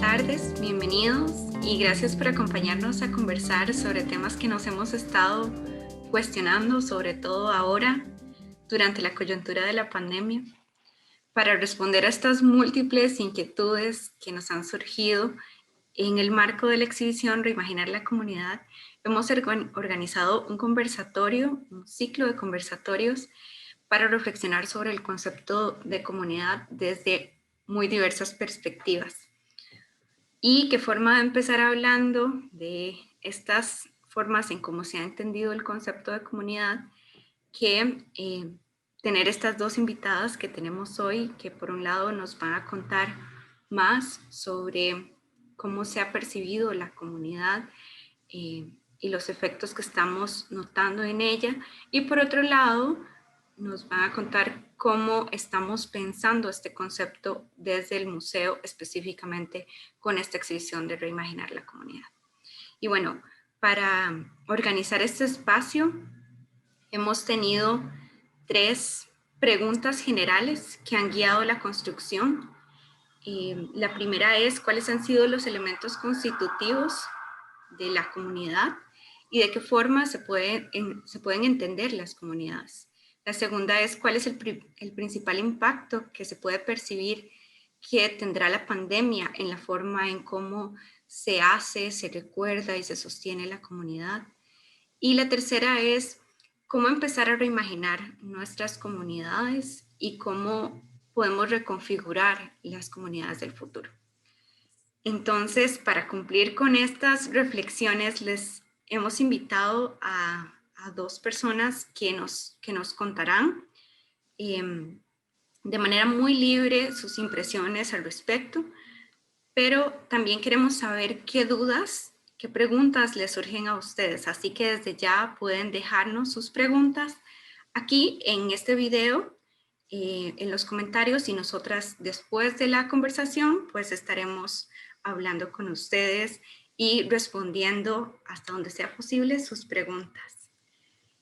tardes, bienvenidos y gracias por acompañarnos a conversar sobre temas que nos hemos estado cuestionando, sobre todo ahora, durante la coyuntura de la pandemia. Para responder a estas múltiples inquietudes que nos han surgido en el marco de la exhibición Reimaginar la Comunidad, hemos organizado un conversatorio, un ciclo de conversatorios para reflexionar sobre el concepto de comunidad desde muy diversas perspectivas. Y qué forma de empezar hablando de estas formas en cómo se ha entendido el concepto de comunidad, que tener estas dos invitadas que tenemos hoy, que por un lado nos van a contar más sobre cómo se ha percibido la comunidad y los efectos que estamos notando en ella, y por otro lado nos van a contar cómo estamos pensando este concepto desde el museo, específicamente con esta exhibición de Reimaginar la Comunidad. Y bueno, para organizar este espacio hemos tenido 3 preguntas generales que han guiado la construcción. La primera es: ¿cuáles han sido los elementos constitutivos de la comunidad y de qué forma se pueden entender las comunidades? La segunda es: ¿cuál es el principal impacto que se puede percibir que tendrá la pandemia en la forma en cómo se hace, se recuerda y se sostiene la comunidad? Y la tercera es: ¿cómo empezar a reimaginar nuestras comunidades y cómo podemos reconfigurar las comunidades del futuro? Entonces, para cumplir con estas reflexiones, les hemos invitado a 2 personas que nos contarán de manera muy libre sus impresiones al respecto, pero también queremos saber qué dudas, qué preguntas les surgen a ustedes. Así que desde ya pueden dejarnos sus preguntas aquí en este video, en los comentarios, y nosotras después de la conversación pues estaremos hablando con ustedes y respondiendo hasta donde sea posible sus preguntas.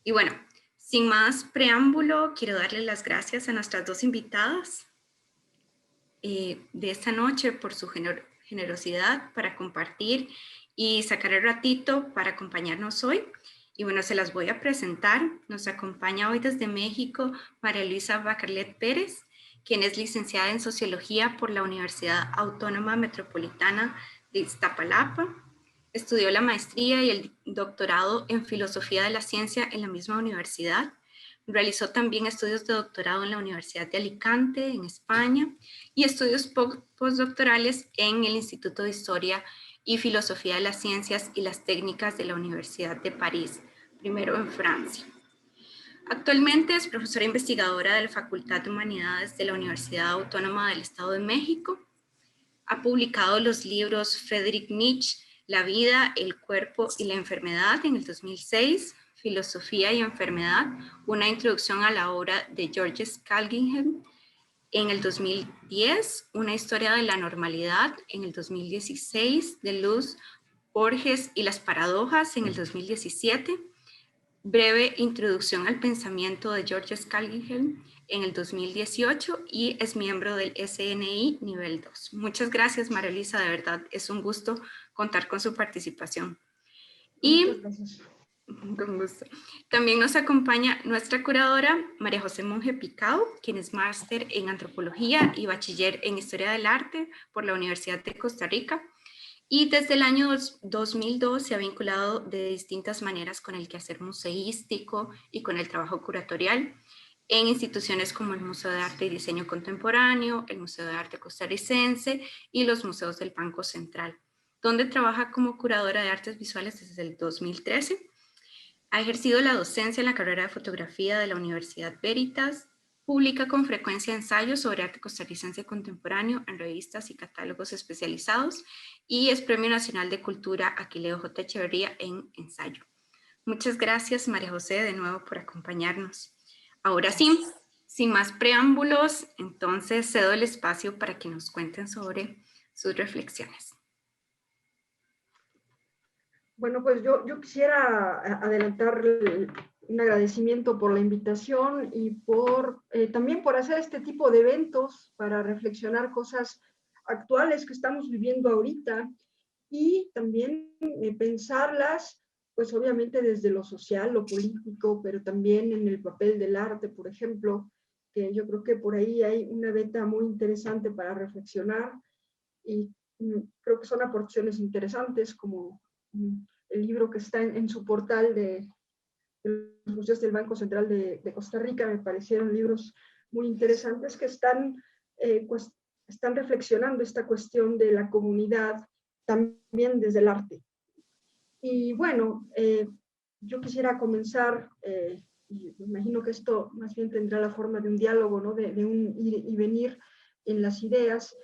Y bueno, sin más preámbulo, quiero darle las gracias a nuestras 2 invitadas de esta noche por su generosidad para compartir y sacar el ratito para acompañarnos hoy. Y bueno, se las voy a presentar. Nos acompaña hoy desde México María Luisa Bacarlet Pérez, quien es licenciada en Sociología por la Universidad Autónoma Metropolitana de Iztapalapa. Estudió la maestría y el doctorado en Filosofía de la Ciencia en la misma universidad. Realizó también estudios de doctorado en la Universidad de Alicante, en España, y estudios postdoctorales en el Instituto de Historia y Filosofía de las Ciencias y las Técnicas de la Universidad de París, primero en Francia. Actualmente es profesora investigadora de la Facultad de Humanidades de la Universidad Autónoma del Estado de México. Ha publicado los libros Friedrich Nietzsche, La vida, el cuerpo y la enfermedad en el 2006, Filosofía y enfermedad, una introducción a la obra de Georges Calkinen en el 2010, Una historia de la normalidad en el 2016, de Luz Borges y las paradojas en el 2017, Breve introducción al pensamiento de Georges Calkinen en el 2018, y es miembro del SNI nivel 2. Muchas gracias, María Luisa, de verdad es un gusto contar con su participación. Muchas gracias. Con gusto. También nos acompaña nuestra curadora, María José Monge Picao, quien es máster en Antropología y bachiller en Historia del Arte por la Universidad de Costa Rica. Y desde el año 2002 se ha vinculado de distintas maneras con el quehacer museístico y con el trabajo curatorial en instituciones como el Museo de Arte y Diseño Contemporáneo, el Museo de Arte Costarricense y los museos del Banco Central, donde trabaja como curadora de artes visuales desde el 2013. Ha ejercido la docencia en la carrera de fotografía de la Universidad Veritas, publica con frecuencia ensayos sobre arte costarricense contemporáneo en revistas y catálogos especializados, y es Premio Nacional de Cultura Aquileo J. Echeverría en ensayo. Muchas gracias, María José, de nuevo por acompañarnos. Ahora sí, sin más preámbulos, entonces cedo el espacio para que nos cuenten sobre sus reflexiones. Bueno, pues yo quisiera adelantar un agradecimiento por la invitación y también por hacer este tipo de eventos para reflexionar cosas actuales que estamos viviendo ahorita y también pensarlas, pues obviamente desde lo social, lo político, pero también en el papel del arte, por ejemplo, que yo creo que por ahí hay una beta muy interesante para reflexionar y creo que son aportaciones interesantes como el libro que está en su portal de los museos del Banco Central de Costa Rica, me parecieron libros muy interesantes que pues, están reflexionando esta cuestión de la comunidad también desde el arte. Y bueno, yo quisiera comenzar, y me imagino que esto más bien tendrá la forma de un diálogo, ¿no? de un ir y venir en las ideas.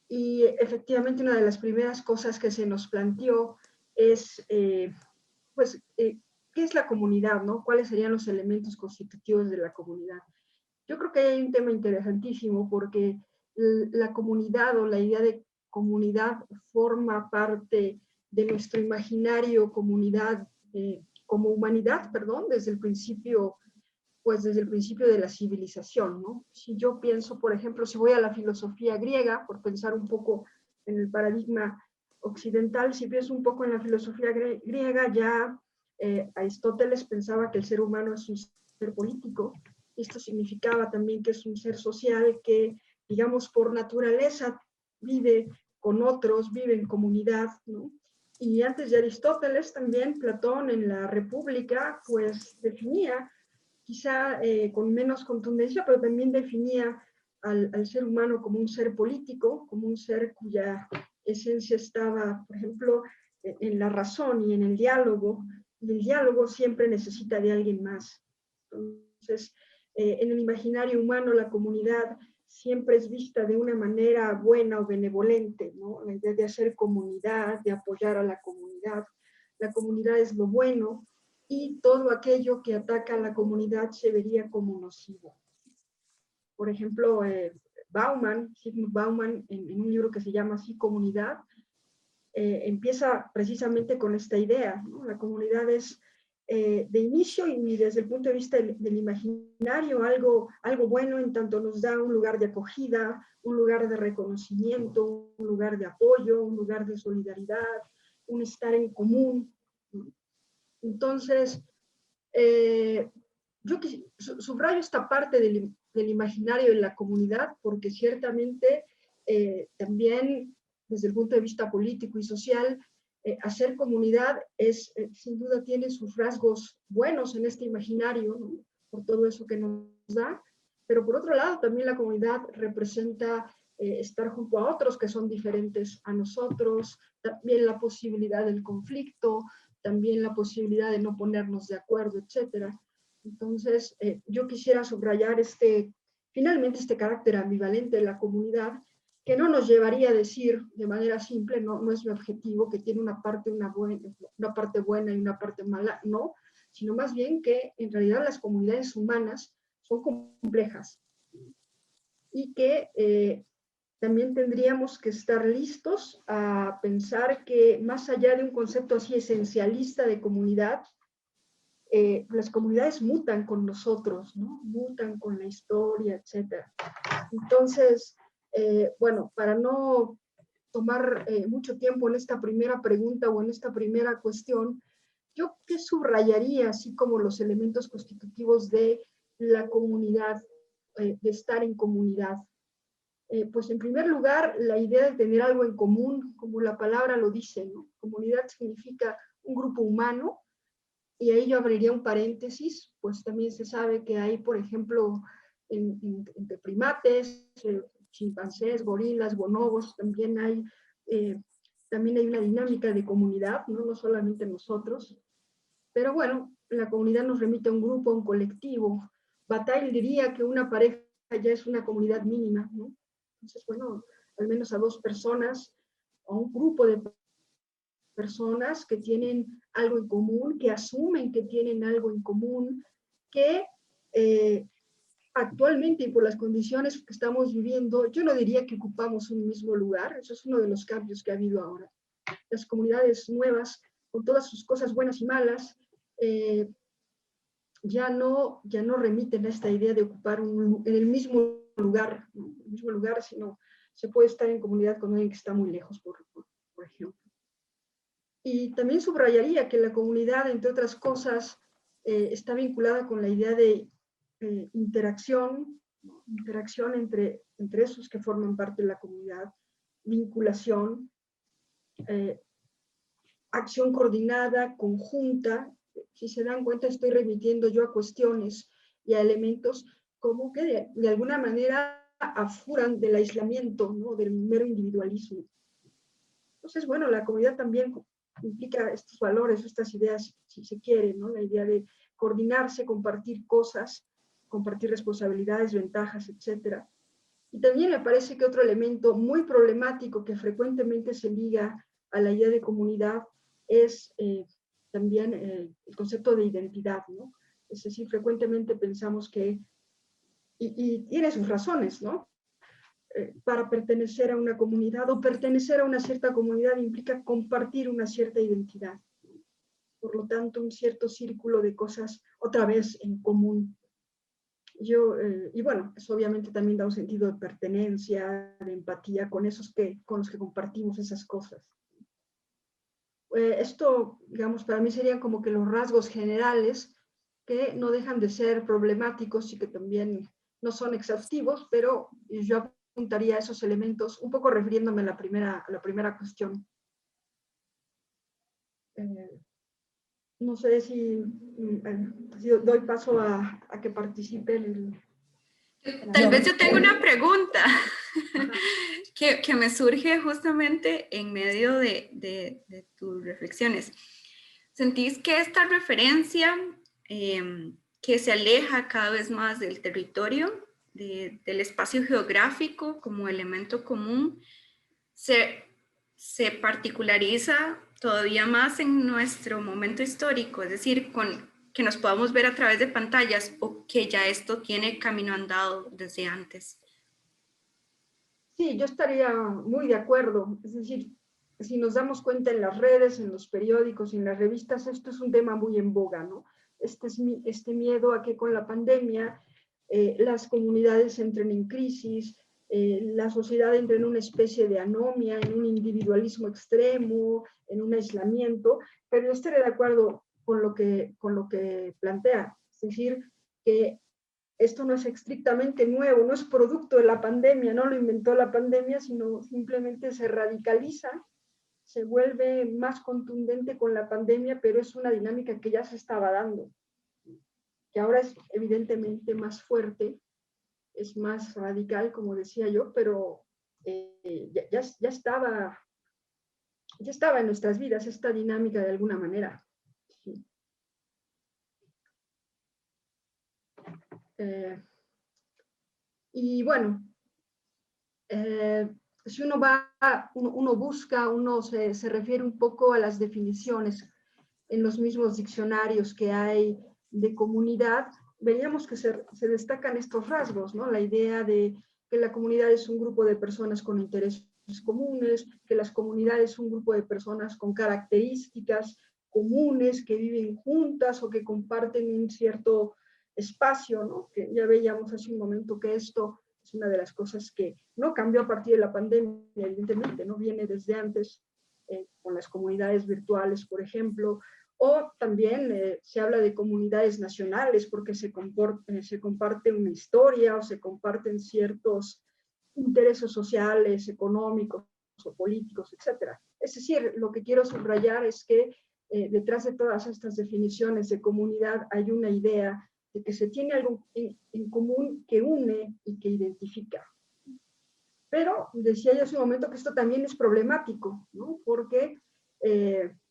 Y efectivamente una de las primeras cosas que se nos planteó es, pues, ¿qué es la comunidad, no? ¿Cuáles serían los elementos constitutivos de la comunidad? Yo creo que hay un tema interesantísimo porque la comunidad o la idea de comunidad forma parte de nuestro imaginario comunidad, como humanidad, perdón, desde el principio, pues desde el principio de la civilización, ¿no? Si yo pienso, por ejemplo, si voy a la filosofía griega, por pensar un poco en el paradigma occidental, si pienso un poco en la filosofía griega, ya Aristóteles pensaba que el ser humano es un ser político. Esto significaba también que es un ser social que, digamos, por naturaleza vive con otros, vive en comunidad, ¿no? Y antes de Aristóteles también Platón en la República pues definía, quizá con menos contundencia, pero también definía al ser humano como un ser político, como un ser cuya esencia estaba, por ejemplo, en la razón y en el diálogo, y el diálogo siempre necesita de alguien más. Entonces, en el imaginario humano la comunidad siempre es vista de una manera buena o benevolente, ¿no? La idea de hacer comunidad, de apoyar a la comunidad. La comunidad es lo bueno y todo aquello que ataca a la comunidad se vería como nocivo. Por ejemplo, Sigmund Bauman, en un libro que se llama así, Comunidad, empieza precisamente con esta idea, ¿no? La comunidad es de inicio y desde el punto de vista del imaginario algo bueno en tanto nos da un lugar de acogida, un lugar de reconocimiento, un lugar de apoyo, un lugar de solidaridad, un estar en común, ¿no? Entonces, yo subrayo esta parte del imaginario de la comunidad porque ciertamente también desde el punto de vista político y social, hacer comunidad sin duda tiene sus rasgos buenos en este imaginario, ¿no? Por todo eso que nos da, pero por otro lado también la comunidad representa estar junto a otros que son diferentes a nosotros, también la posibilidad del conflicto, también la posibilidad de no ponernos de acuerdo, etcétera. Entonces, yo quisiera subrayar finalmente este carácter ambivalente de la comunidad, que no nos llevaría a decir de manera simple, no es mi objetivo, que tiene una parte buena y una parte mala, no, sino más bien que en realidad las comunidades humanas son complejas y que también tendríamos que estar listos a pensar que más allá de un concepto así esencialista de comunidad, las comunidades mutan con nosotros, ¿no? Mutan con la historia, etc. Entonces, bueno, para no tomar mucho tiempo en esta primera pregunta o en esta primera cuestión, yo qué subrayaría, así como los elementos constitutivos de la comunidad, de estar en comunidad. Pues en primer lugar, la idea de tener algo en común, como la palabra lo dice, ¿no? Comunidad significa un grupo humano, y ahí yo abriría un paréntesis, pues también se sabe que hay, por ejemplo, entre primates, chimpancés, gorilas, bonobos, también hay una dinámica de comunidad, ¿no? No solamente nosotros. Pero bueno, la comunidad nos remite a un grupo, a un colectivo. Bataille diría que una pareja ya es una comunidad mínima, ¿no? Entonces, bueno, al menos a dos personas, a un grupo de personas que tienen algo en común, que asumen que tienen algo en común, que actualmente y por las condiciones que estamos viviendo, yo no diría que ocupamos un mismo lugar, eso es uno de los cambios que ha habido ahora. Las comunidades nuevas, con todas sus cosas buenas y malas, ya no remiten a esta idea de ocupar en el mismo lugar, sino se puede estar en comunidad con alguien que está muy lejos, por ejemplo. Y también subrayaría que la comunidad, entre otras cosas, está vinculada con la idea de interacción, ¿no? Interacción entre esos que forman parte de la comunidad, vinculación, acción coordinada, conjunta. Si se dan cuenta, estoy remitiendo yo a cuestiones y a elementos como que de alguna manera afuran del aislamiento, ¿no? Del mero individualismo. Entonces, bueno, la comunidad también implica estos valores, estas ideas, si se quiere, ¿no? La idea de coordinarse, compartir cosas, compartir responsabilidades, ventajas, etcétera. Y también me parece que otro elemento muy problemático que frecuentemente se liga a la idea de comunidad es también el concepto de identidad, ¿no? Es decir, frecuentemente pensamos que, y tiene sus razones, ¿no? Para pertenecer a una comunidad o pertenecer a una cierta comunidad implica compartir una cierta identidad. Por lo tanto, un cierto círculo de cosas otra vez en común. Y bueno, eso obviamente también da un sentido de pertenencia, de empatía con con los que compartimos esas cosas. Esto, digamos, para mí serían como que los rasgos generales que no dejan de ser problemáticos y que también no son exhaustivos, pero yo apuntaría a esos elementos, un poco refiriéndome a la primera cuestión. No sé si doy paso a que participe Tal vez yo tengo una pregunta que me surge justamente en medio de tus reflexiones. ¿Sentís que esta referencia que se aleja cada vez más del territorio, del espacio geográfico como elemento común, se particulariza todavía más en nuestro momento histórico? Es decir, que nos podamos ver a través de pantallas, o que ya esto tiene camino andado desde antes. Sí, yo estaría muy de acuerdo. Es decir, si nos damos cuenta en las redes, en los periódicos, en las revistas, esto es un tema muy en boga, ¿no? Este miedo a que con la pandemia las comunidades entren en crisis, la sociedad entre en una especie de anomia, en un individualismo extremo, en un aislamiento, pero yo estaré de acuerdo con lo que plantea. Es decir, que esto no es estrictamente nuevo, no es producto de la pandemia, no lo inventó la pandemia, sino simplemente se radicaliza, se vuelve más contundente con la pandemia, pero es una dinámica que ya se estaba dando, que ahora es evidentemente más fuerte, es más radical, como decía yo, pero ya estaba en nuestras vidas esta dinámica de alguna manera. Sí. Y bueno, si uno busca, uno se refiere un poco a las definiciones en los mismos diccionarios que hay de comunidad, veríamos que se destacan estos rasgos, ¿no? La idea de que la comunidad es un grupo de personas con intereses comunes, que las comunidades son un grupo de personas con características comunes, que viven juntas o que comparten un cierto espacio, ¿no? Que ya veíamos hace un momento que esto es una de las cosas que no cambió a partir de la pandemia, evidentemente, ¿no? Viene desde antes, con las comunidades virtuales, por ejemplo, o también se habla de comunidades nacionales porque se comparte una historia o se comparten ciertos intereses sociales, económicos o políticos, etc. Es decir, lo que quiero subrayar es que detrás de todas estas definiciones de comunidad hay una idea de que se tiene algo en común que une y que identifica. Pero decía yo hace un momento que esto también es problemático, ¿no? Porque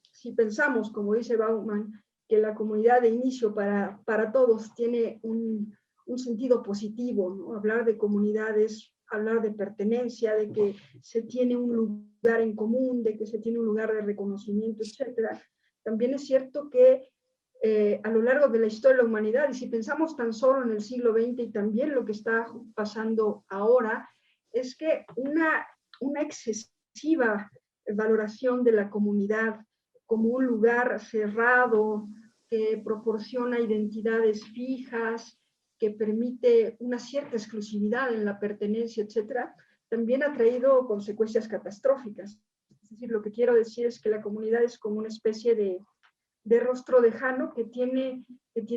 si pensamos, como dice Bauman, que la comunidad de inicio para todos tiene un sentido positivo, ¿no? Hablar de comunidades, hablar de pertenencia, de que se tiene un lugar en común, de que se tiene un lugar de reconocimiento, etc. También es cierto que a lo largo de la historia de la humanidad, y si pensamos tan solo en el siglo XX y también lo que está pasando ahora, es que una excesiva valoración de la comunidad como un lugar cerrado que proporciona identidades fijas, que permite una cierta exclusividad en la pertenencia, etcétera, también ha traído consecuencias catastróficas. Es decir, lo que quiero decir es que la comunidad es como una especie de rostro lejano que tiene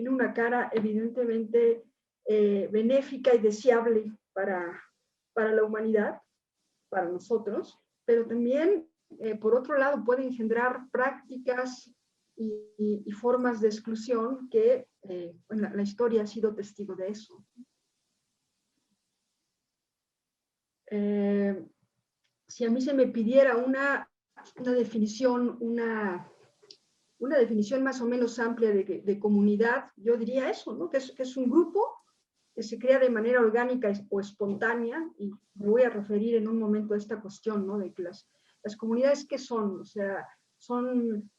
una cara evidentemente benéfica y deseable para la humanidad, para nosotros, pero también, por otro lado, puede engendrar prácticas y formas de exclusión que bueno, la historia ha sido testigo de eso. Si a mí se me pidiera una definición, una definición más o menos amplia de comunidad, yo diría eso, ¿no? Que es un grupo que se crea de manera orgánica o espontánea, y me voy a referir en un momento a esta cuestión, ¿no? De que las comunidades, ¿qué son? O sea, son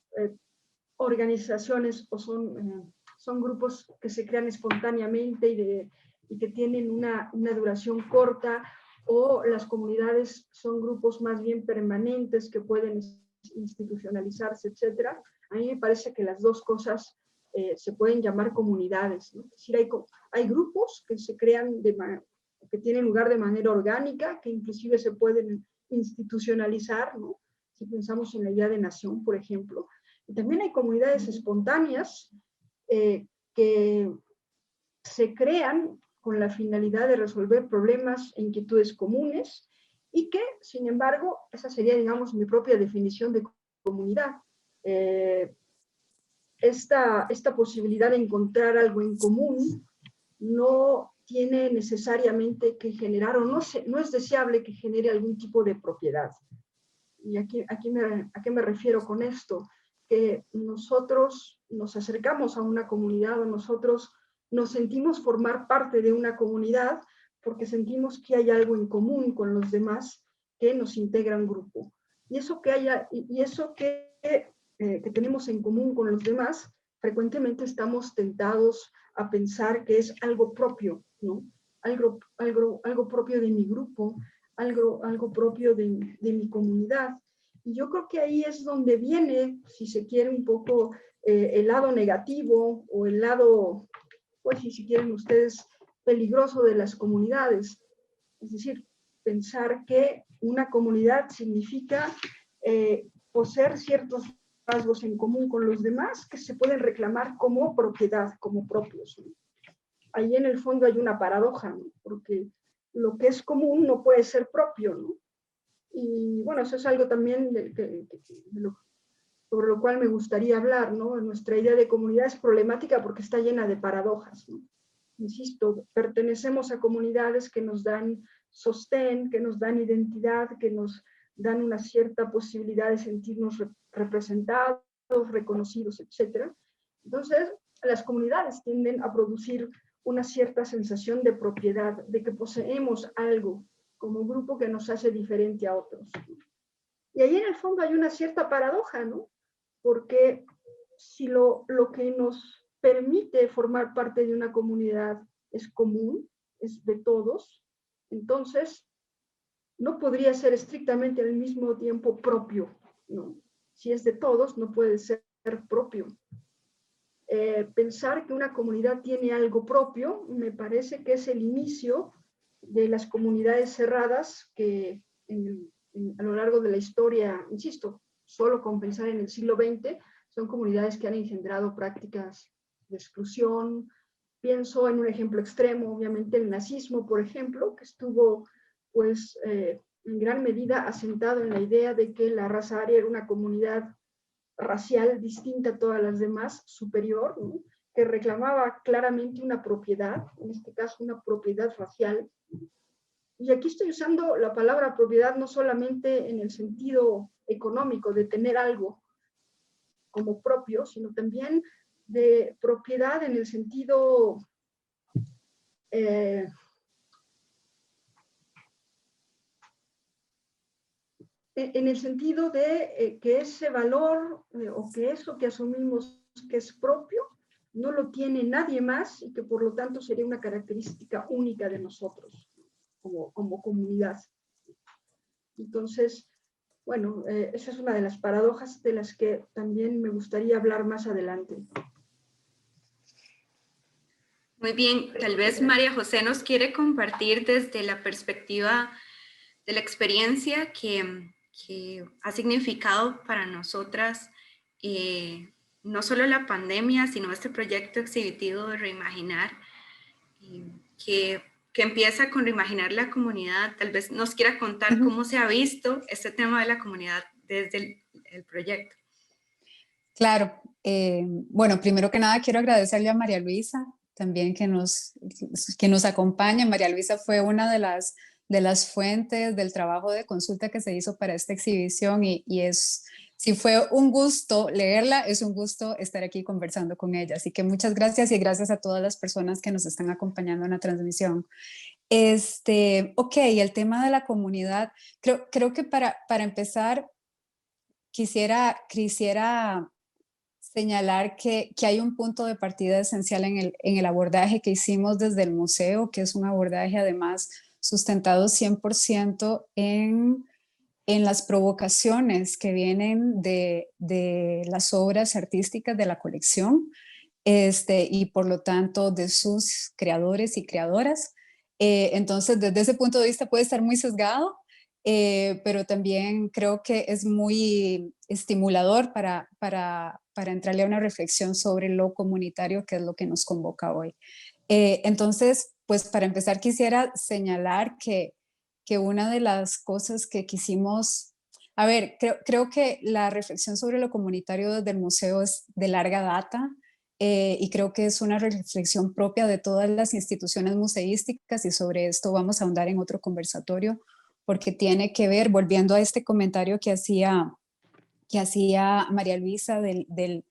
organizaciones o son grupos que se crean espontáneamente y que tienen una duración corta, o las comunidades son grupos más bien permanentes que pueden institucionalizarse, etcétera. A mí me parece que las dos cosas se pueden llamar comunidades, ¿no? Es decir, hay grupos que se crean, que tienen lugar de manera orgánica, que inclusive se pueden institucionalizar, ¿no? Si pensamos en la idea de nación, por ejemplo. Y también hay comunidades espontáneas que se crean con la finalidad de resolver problemas e inquietudes comunes, y que, sin embargo, esa sería, digamos, mi propia definición de comunidad. Esta posibilidad de encontrar algo en común no tiene necesariamente que generar, o no es deseable que genere algún tipo de propiedad. ¿Y a qué me refiero con esto? Que nosotros nos acercamos a una comunidad, o nosotros nos sentimos formar parte de una comunidad porque sentimos que hay algo en común con los demás que nos integra un grupo. Y eso que tenemos en común con los demás, frecuentemente estamos tentados a pensar que es algo propio, ¿no? Algo propio de mi grupo, algo propio de mi comunidad. Y yo creo que ahí es donde viene, si se quiere, un poco el lado negativo, o el lado, pues si quieren ustedes, peligroso de las comunidades. Es decir, pensar que una comunidad significa poseer ciertos rasgos en común con los demás que se pueden reclamar como propiedad, como propios, ¿no? Ahí en el fondo hay una paradoja, ¿no? Porque lo que es común no puede ser propio, ¿no? Y bueno, eso es algo también sobre lo cual me gustaría hablar, ¿no? Nuestra idea de comunidad es problemática porque está llena de paradojas, ¿no? Insisto, pertenecemos a comunidades que nos dan sostén, que nos dan identidad, que nos dan una cierta posibilidad de sentirnos representados, reconocidos, etc. Entonces, las comunidades tienden a producir una cierta sensación de propiedad, de que poseemos algo como grupo que nos hace diferente a otros. Y ahí en el fondo hay una cierta paradoja, ¿no? Porque si lo que nos permite formar parte de una comunidad es común, es de todos, entonces no podría ser estrictamente al mismo tiempo propio, ¿no? Si es de todos, no puede ser propio. Pensar que una comunidad tiene algo propio, me parece que es el inicio de las comunidades cerradas que a lo largo de la historia, insisto, solo con pensar en el siglo XX, son comunidades que han engendrado prácticas de exclusión. Pienso en un ejemplo extremo, obviamente el nazismo, por ejemplo, que estuvo pues en gran medida asentado en la idea de que la raza aria era una comunidad racial distinta a todas las demás, superior, ¿no? Que reclamaba claramente una propiedad, en este caso una propiedad racial. Y aquí estoy usando la palabra propiedad no solamente en el sentido económico de tener algo como propio, sino también de propiedad en el sentido de que ese valor o que eso que asumimos que es propio no lo tiene nadie más, y que por lo tanto sería una característica única de nosotros como comunidad. Entonces, bueno, esa es una de las paradojas de las que también me gustaría hablar más adelante. Muy bien, tal vez María José nos quiere compartir desde la perspectiva de la experiencia que ha significado para nosotras no solo la pandemia, sino este proyecto exhibitivo de Reimaginar, eh, que, que empieza con Reimaginar la comunidad. Tal vez nos quiera contar cómo se ha visto este tema de la comunidad desde el proyecto. Claro, bueno, primero que nada quiero agradecerle a María Luisa también que nos acompaña. María Luisa fue una de las fuentes del trabajo de consulta que se hizo para esta exhibición y si fue un gusto leerla, es un gusto estar aquí conversando con ella. Así que muchas gracias y gracias a todas las personas que nos están acompañando en la transmisión. Ok, el tema de la comunidad, creo que para empezar quisiera señalar que hay un punto de partida esencial en el abordaje que hicimos desde el museo, que es un abordaje además sustentado 100% en las provocaciones que vienen de las obras artísticas de la colección y por lo tanto de sus creadores y creadoras. Entonces, desde ese punto de vista puede estar muy sesgado, pero también creo que es muy estimulador para entrarle a una reflexión sobre lo comunitario, que es lo que nos convoca hoy. Entonces, pues para empezar quisiera señalar que una de las cosas que quisimos, a ver, creo que la reflexión sobre lo comunitario desde el museo es de larga data, y creo que es una reflexión propia de todas las instituciones museísticas y sobre esto vamos a ahondar en otro conversatorio porque tiene que ver, volviendo a este comentario que hacía María Luisa del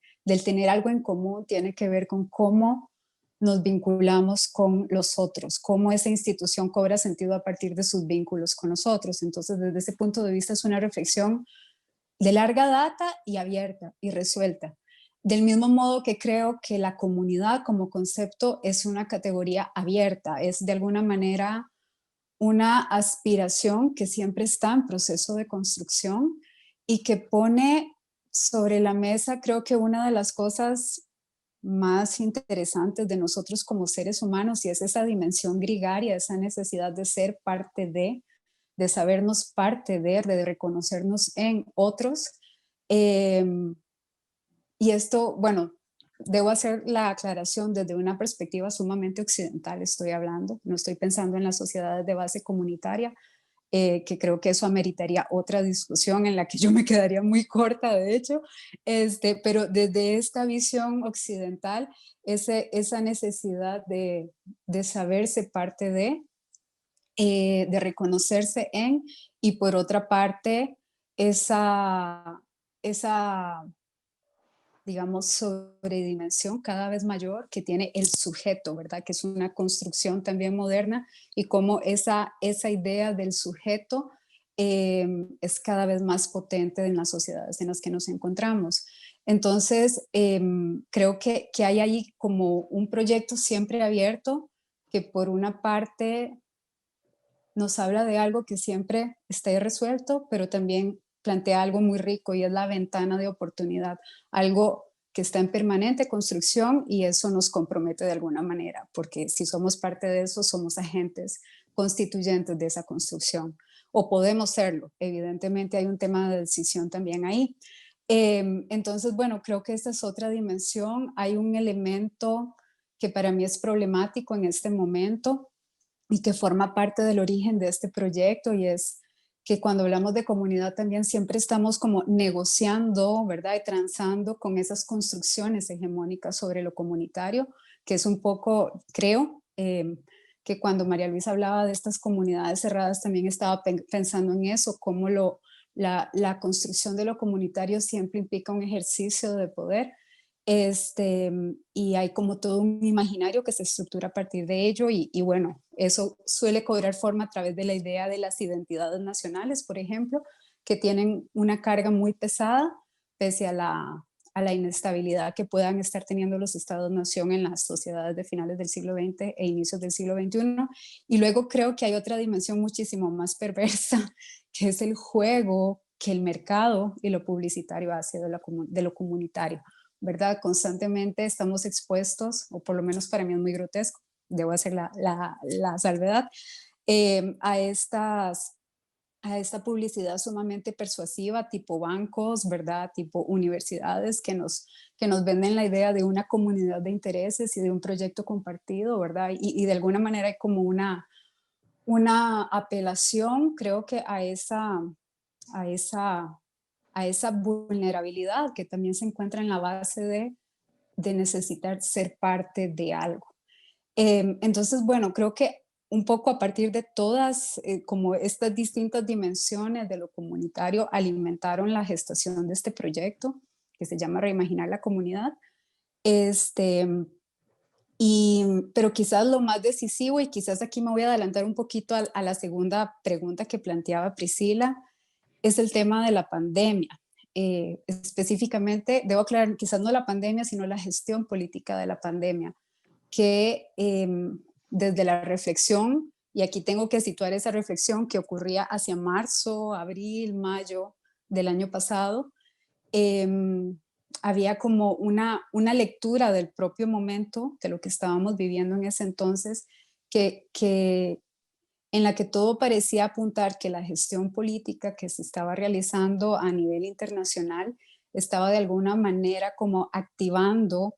tener algo en común, tiene que ver con cómo nos vinculamos con los otros, cómo esa institución cobra sentido a partir de sus vínculos con nosotros. Entonces, desde ese punto de vista es una reflexión de larga data y abierta y resuelta. Del mismo modo que creo que la comunidad como concepto es una categoría abierta, es de alguna manera una aspiración que siempre está en proceso de construcción y que pone sobre la mesa, creo que una de las cosas más interesantes de nosotros como seres humanos, y es esa dimensión gregaria, esa necesidad de ser parte de sabernos parte de reconocernos en otros. Eh, y esto, bueno, debo hacer la aclaración desde una perspectiva sumamente occidental, estoy hablando, no estoy pensando en las sociedades de base comunitaria, que creo que eso ameritaría otra discusión en la que yo me quedaría muy corta, de hecho, pero desde esta visión occidental, esa necesidad de saberse parte de reconocerse en, y por otra parte, esa digamos, sobredimensión cada vez mayor que tiene el sujeto, ¿verdad? Que es una construcción también moderna y cómo esa idea del sujeto es cada vez más potente en las sociedades en las que nos encontramos. Entonces, creo que hay ahí como un proyecto siempre abierto que por una parte nos habla de algo que siempre está irresuelto, pero también plantea algo muy rico y es la ventana de oportunidad, algo que está en permanente construcción y eso nos compromete de alguna manera, porque si somos parte de eso, somos agentes constituyentes de esa construcción, o podemos serlo. Evidentemente hay un tema de decisión también ahí. Entonces, bueno, creo que esta es otra dimensión. Hay un elemento que para mí es problemático en este momento, y que forma parte del origen de este proyecto, y es que cuando hablamos de comunidad también siempre estamos como negociando, ¿verdad? Y transando con esas construcciones hegemónicas sobre lo comunitario, que es un poco, creo, que cuando María Luisa hablaba de estas comunidades cerradas también estaba pensando en eso, cómo la construcción de lo comunitario siempre implica un ejercicio de poder, y hay como todo un imaginario que se estructura a partir de ello y bueno, eso suele cobrar forma a través de la idea de las identidades nacionales, por ejemplo, que tienen una carga muy pesada pese a la inestabilidad que puedan estar teniendo los estados-nación en las sociedades de finales del siglo XX e inicios del siglo XXI. Y luego creo que hay otra dimensión muchísimo más perversa, que es el juego que el mercado y lo publicitario hace de lo comunitario, ¿verdad? Constantemente estamos expuestos, o por lo menos para mí es muy grotesco, debo hacer la salvedad, a estas a esta publicidad sumamente persuasiva, tipo bancos, ¿verdad? Tipo universidades que nos venden la idea de una comunidad de intereses y de un proyecto compartido, ¿verdad? Y de alguna manera hay como una apelación, creo que a esa, a esa vulnerabilidad que también se encuentra en la base de necesitar ser parte de algo. Entonces, bueno, creo que un poco a partir de todas como estas distintas dimensiones de lo comunitario alimentaron la gestación de este proyecto que se llama Reimaginar la Comunidad. Este, pero quizás lo más decisivo, y quizás aquí me voy a adelantar un poquito a la segunda pregunta que planteaba Priscila, es el tema de la pandemia. Específicamente, debo aclarar, quizás no la pandemia, sino la gestión política de la pandemia, que desde la reflexión, y aquí tengo que situar esa reflexión que ocurría hacia marzo, abril, mayo del año pasado, había como una lectura del propio momento, de lo que estábamos viviendo en ese entonces, que en la que todo parecía apuntar que la gestión política que se estaba realizando a nivel internacional estaba de alguna manera como activando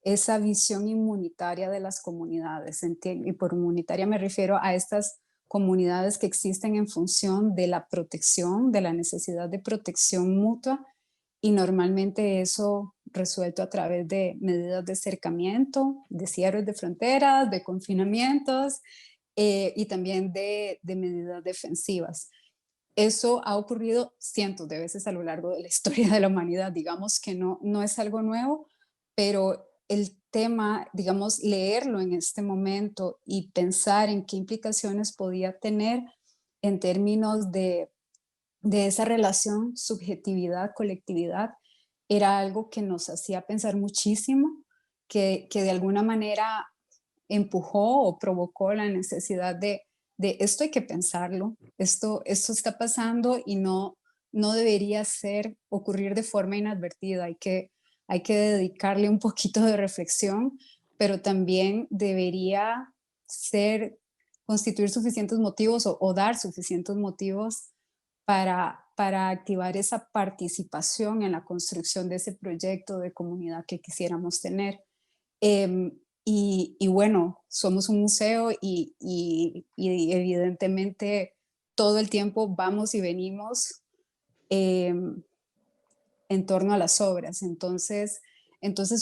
esa visión inmunitaria de las comunidades. Y por inmunitaria me refiero a estas comunidades que existen en función de la protección, de la necesidad de protección mutua, y normalmente eso resuelto a través de medidas de cercamiento, de cierres de fronteras, de confinamientos, y también de medidas defensivas. Eso ha ocurrido cientos de veces a lo largo de la historia de la humanidad. Digamos que no es algo nuevo, pero el tema, digamos, leerlo en este momento y pensar en qué implicaciones podía tener en términos de esa relación subjetividad-colectividad, era algo que nos hacía pensar muchísimo, que de alguna manera empujó o provocó la necesidad de esto hay que pensarlo, esto está pasando y no debería ocurrir de forma inadvertida, hay que dedicarle un poquito de reflexión, pero también debería constituir suficientes motivos o dar suficientes motivos para activar esa participación en la construcción de ese proyecto de comunidad que quisiéramos tener. Y bueno, somos un museo y evidentemente todo el tiempo vamos y venimos en torno a las obras. Entonces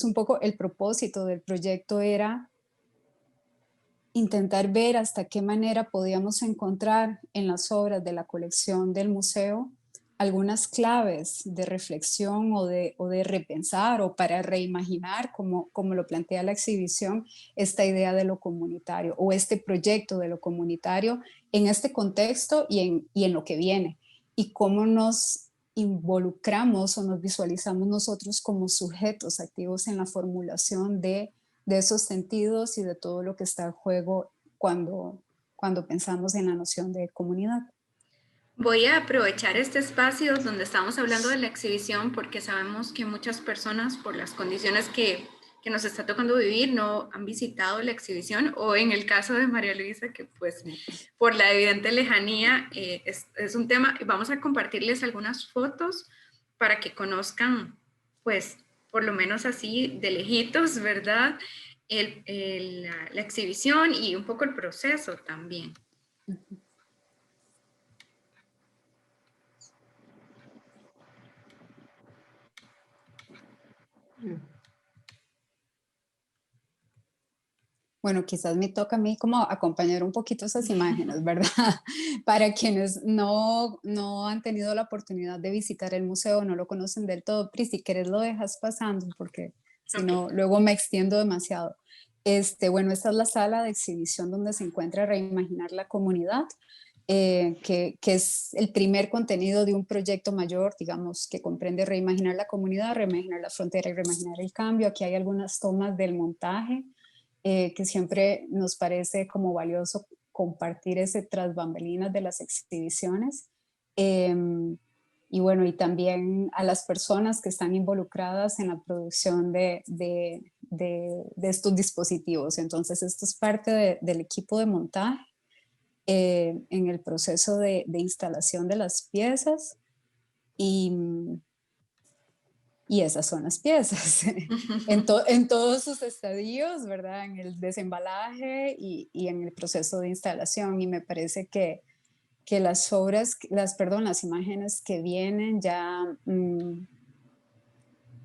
un poco el propósito del proyecto era intentar ver hasta qué manera podíamos encontrar en las obras de la colección del museo algunas claves de reflexión o de repensar o para reimaginar, como lo plantea la exhibición, esta idea de lo comunitario o este proyecto de lo comunitario en este contexto y en lo que viene, y cómo nos involucramos o nos visualizamos nosotros como sujetos activos en la formulación de esos sentidos y de todo lo que está en juego cuando pensamos en la noción de comunidad. Voy a aprovechar este espacio donde estamos hablando de la exhibición porque sabemos que muchas personas por las condiciones que nos está tocando vivir no han visitado la exhibición, o en el caso de María Luisa, que pues por la evidente lejanía es un tema. Vamos a compartirles algunas fotos para que conozcan pues por lo menos así de lejitos, ¿verdad? La exhibición y un poco el proceso también. Bueno, quizás me toca a mí como acompañar un poquito esas imágenes, ¿verdad? Para quienes no han tenido la oportunidad de visitar el museo, no lo conocen del todo. Pri, si quieres lo dejas pasando, porque si no, luego me extiendo demasiado. Bueno, esta es la sala de exhibición donde se encuentra Reimaginar la Comunidad, que es el primer contenido de un proyecto mayor, digamos, que comprende reimaginar la comunidad, reimaginar la frontera y reimaginar el cambio. Aquí hay algunas tomas del montaje, que siempre nos parece como valioso compartir ese tras bambalinas de las exhibiciones. Y bueno, y también a las personas que están involucradas en la producción de estos dispositivos. Entonces, esto es parte del equipo de montaje. en el proceso de instalación de las piezas y, y esas son las piezas en todos sus estadios, ¿verdad? En el desembalaje y en el proceso de instalación. Y me parece que las obras, las imágenes que vienen ya,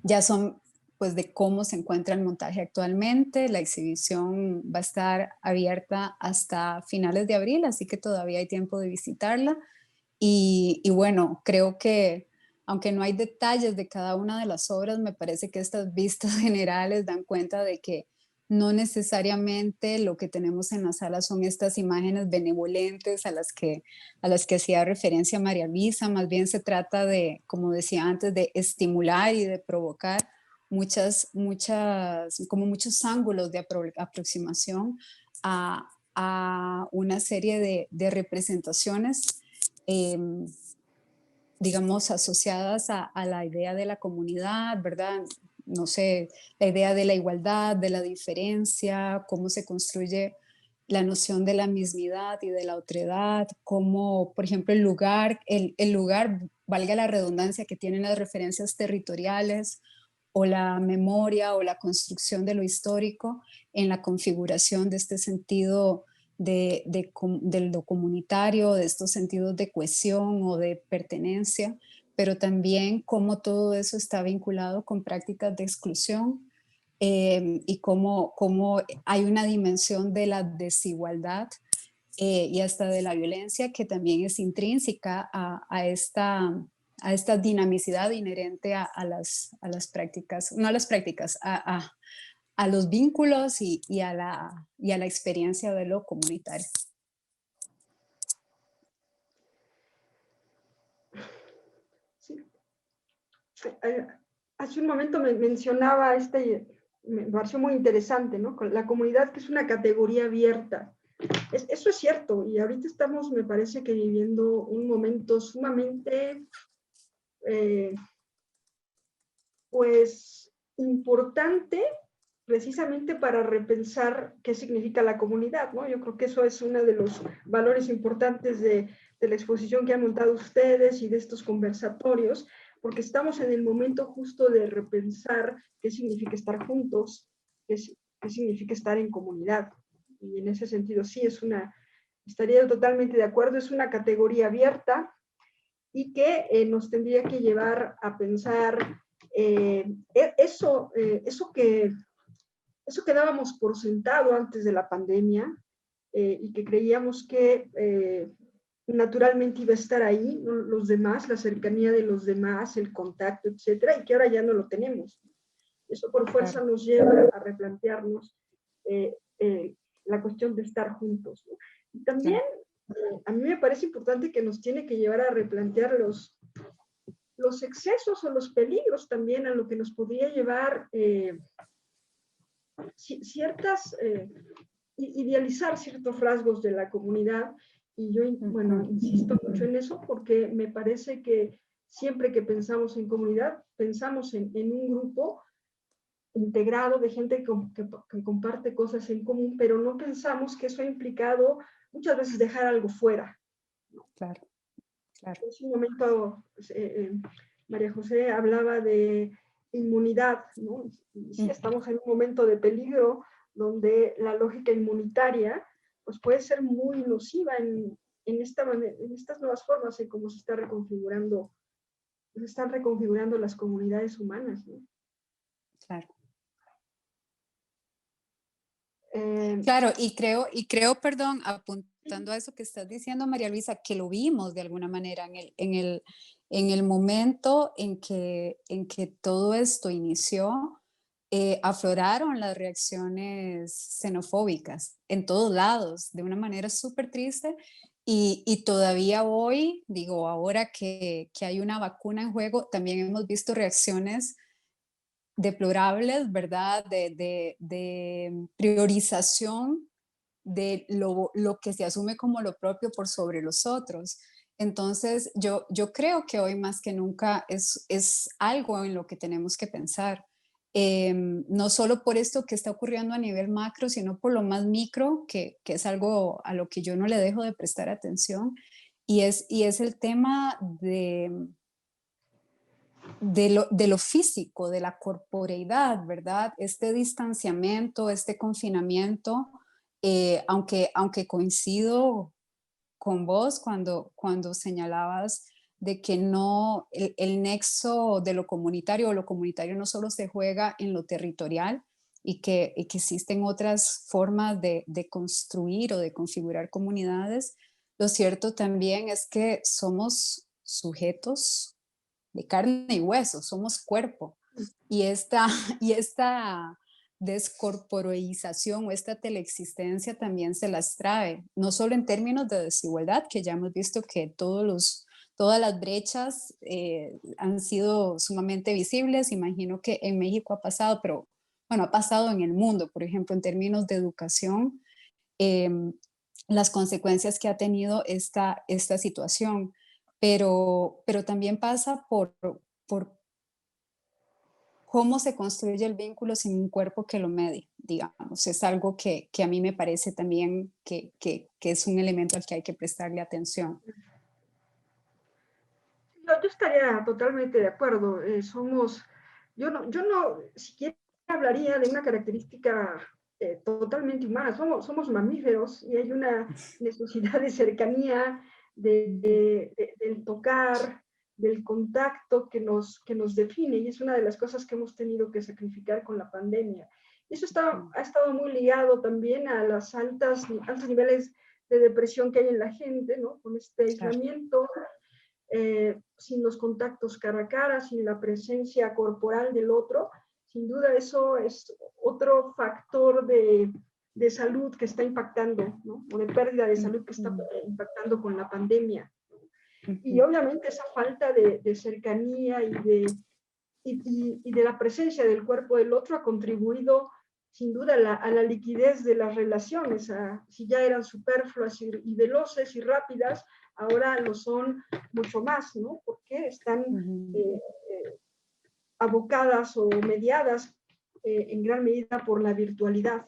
ya son pues de cómo se encuentra el montaje actualmente. La exhibición va a estar abierta hasta finales de abril, así que todavía hay tiempo de visitarla. Y bueno, creo que aunque no hay detalles de cada una de las obras, me parece que estas vistas generales dan cuenta de que no necesariamente lo que tenemos en la sala son estas imágenes benevolentes a las que hacía referencia María Luisa. Más bien se trata de, como decía antes, de estimular y de provocar como muchos ángulos de aproximación a una serie de representaciones, digamos, asociadas a la idea de la comunidad, ¿verdad? No sé, la idea de la igualdad, de la diferencia, cómo se construye la noción de la mismidad y de la otredad, cómo, por ejemplo, el lugar, valga la redundancia, que tienen las referencias territoriales o la memoria o la construcción de lo histórico en la configuración de este sentido de lo comunitario, de estos sentidos de cohesión o de pertenencia, pero también cómo todo eso está vinculado con prácticas de exclusión, y cómo hay una dimensión de la desigualdad, y hasta de la violencia que también es intrínseca a esta dinamicidad inherente a las prácticas, no a las prácticas, a los vínculos y a la experiencia de lo comunitario. Sí. Hace un momento me mencionaba me pareció muy interesante, ¿no? Con la comunidad, que es una categoría abierta. Eso es cierto, y ahorita estamos, me parece que viviendo un momento sumamente, pues, importante, precisamente para repensar qué significa la comunidad, ¿no? Yo creo que eso es uno de los valores importantes de la exposición que han montado ustedes y de estos conversatorios, porque estamos en el momento justo de repensar qué significa estar juntos, qué significa estar en comunidad. Y en ese sentido sí estaría totalmente de acuerdo, es una categoría abierta y que nos tendría que llevar a pensar eso que dábamos por sentado antes de la pandemia, y que creíamos que naturalmente iba a estar ahí, ¿no? Los demás, la cercanía de los demás, el contacto, etcétera, y que ahora ya no lo tenemos. Eso por fuerza nos lleva a replantearnos eh, la cuestión de estar juntos, ¿no? Y también a mí me parece importante que nos tiene que llevar a replantear los excesos o los peligros también a lo que nos podría llevar idealizar ciertos rasgos de la comunidad. Y yo, bueno, insisto mucho en eso porque me parece que siempre que pensamos en comunidad, pensamos en un grupo integrado de gente que comparte cosas en común, pero no pensamos que eso ha implicado muchas veces dejar algo fuera. Claro, claro. En un momento, María José hablaba de inmunidad, ¿no? Y sí, estamos en un momento de peligro donde la lógica inmunitaria pues puede ser muy nociva en estas nuevas formas en cómo se están reconfigurando las comunidades humanas, ¿no? Claro. Claro, perdón, apuntando a eso que estás diciendo, María Luisa, que lo vimos de alguna manera en el momento en que todo esto inició, afloraron las reacciones xenofóbicas en todos lados, de una manera súper triste, y todavía hoy, digo, ahora que hay una vacuna en juego, también hemos visto reacciones deplorables, ¿verdad? De priorización de lo que se asume como lo propio por sobre los otros. Entonces, yo creo que hoy más que nunca es algo en lo que tenemos que pensar. no solo por esto que está ocurriendo a nivel macro, sino por lo más micro, que es algo a lo que yo no le dejo de prestar atención, y es el tema de lo físico, de la corporeidad, ¿verdad? Este distanciamiento, este confinamiento, aunque coincido con vos cuando señalabas de que no, el nexo de lo comunitario no solo se juega en lo territorial y que existen otras formas de construir o de configurar comunidades. Lo cierto también es que somos sujetos de carne y hueso, somos cuerpo. Y esta, y esta descorporización o esta teleexistencia también se las trae, no solo en términos de desigualdad, que ya hemos visto que todas las brechas han sido sumamente visibles. Imagino que en México ha pasado, pero bueno, ha pasado en el mundo, por ejemplo, en términos de educación, eh, las consecuencias que ha tenido esta situación, pero también pasa por cómo se construye el vínculo sin un cuerpo que lo medie, digamos. Es algo que a mí me parece también que es un elemento al que hay que prestarle atención. Yo estaría totalmente de acuerdo. Yo no siquiera hablaría de una característica totalmente humana. Somos mamíferos y hay una necesidad de cercanía, del tocar, del contacto que nos define, y es una de las cosas que hemos tenido que sacrificar con la pandemia. Y eso ha estado muy ligado también a los altos niveles de depresión que hay en la gente, ¿no? Con este aislamiento, sin los contactos cara a cara, sin la presencia corporal del otro. Sin duda eso es otro factor de salud que está impactando, ¿no? O de pérdida de salud que está impactando con la pandemia. Y obviamente esa falta de cercanía y de la presencia del cuerpo del otro ha contribuido sin duda a la liquidez de las relaciones. Si ya eran superfluas y veloces y rápidas, ahora lo son mucho más, ¿no? Porque están abocadas o mediadas en gran medida por la virtualidad.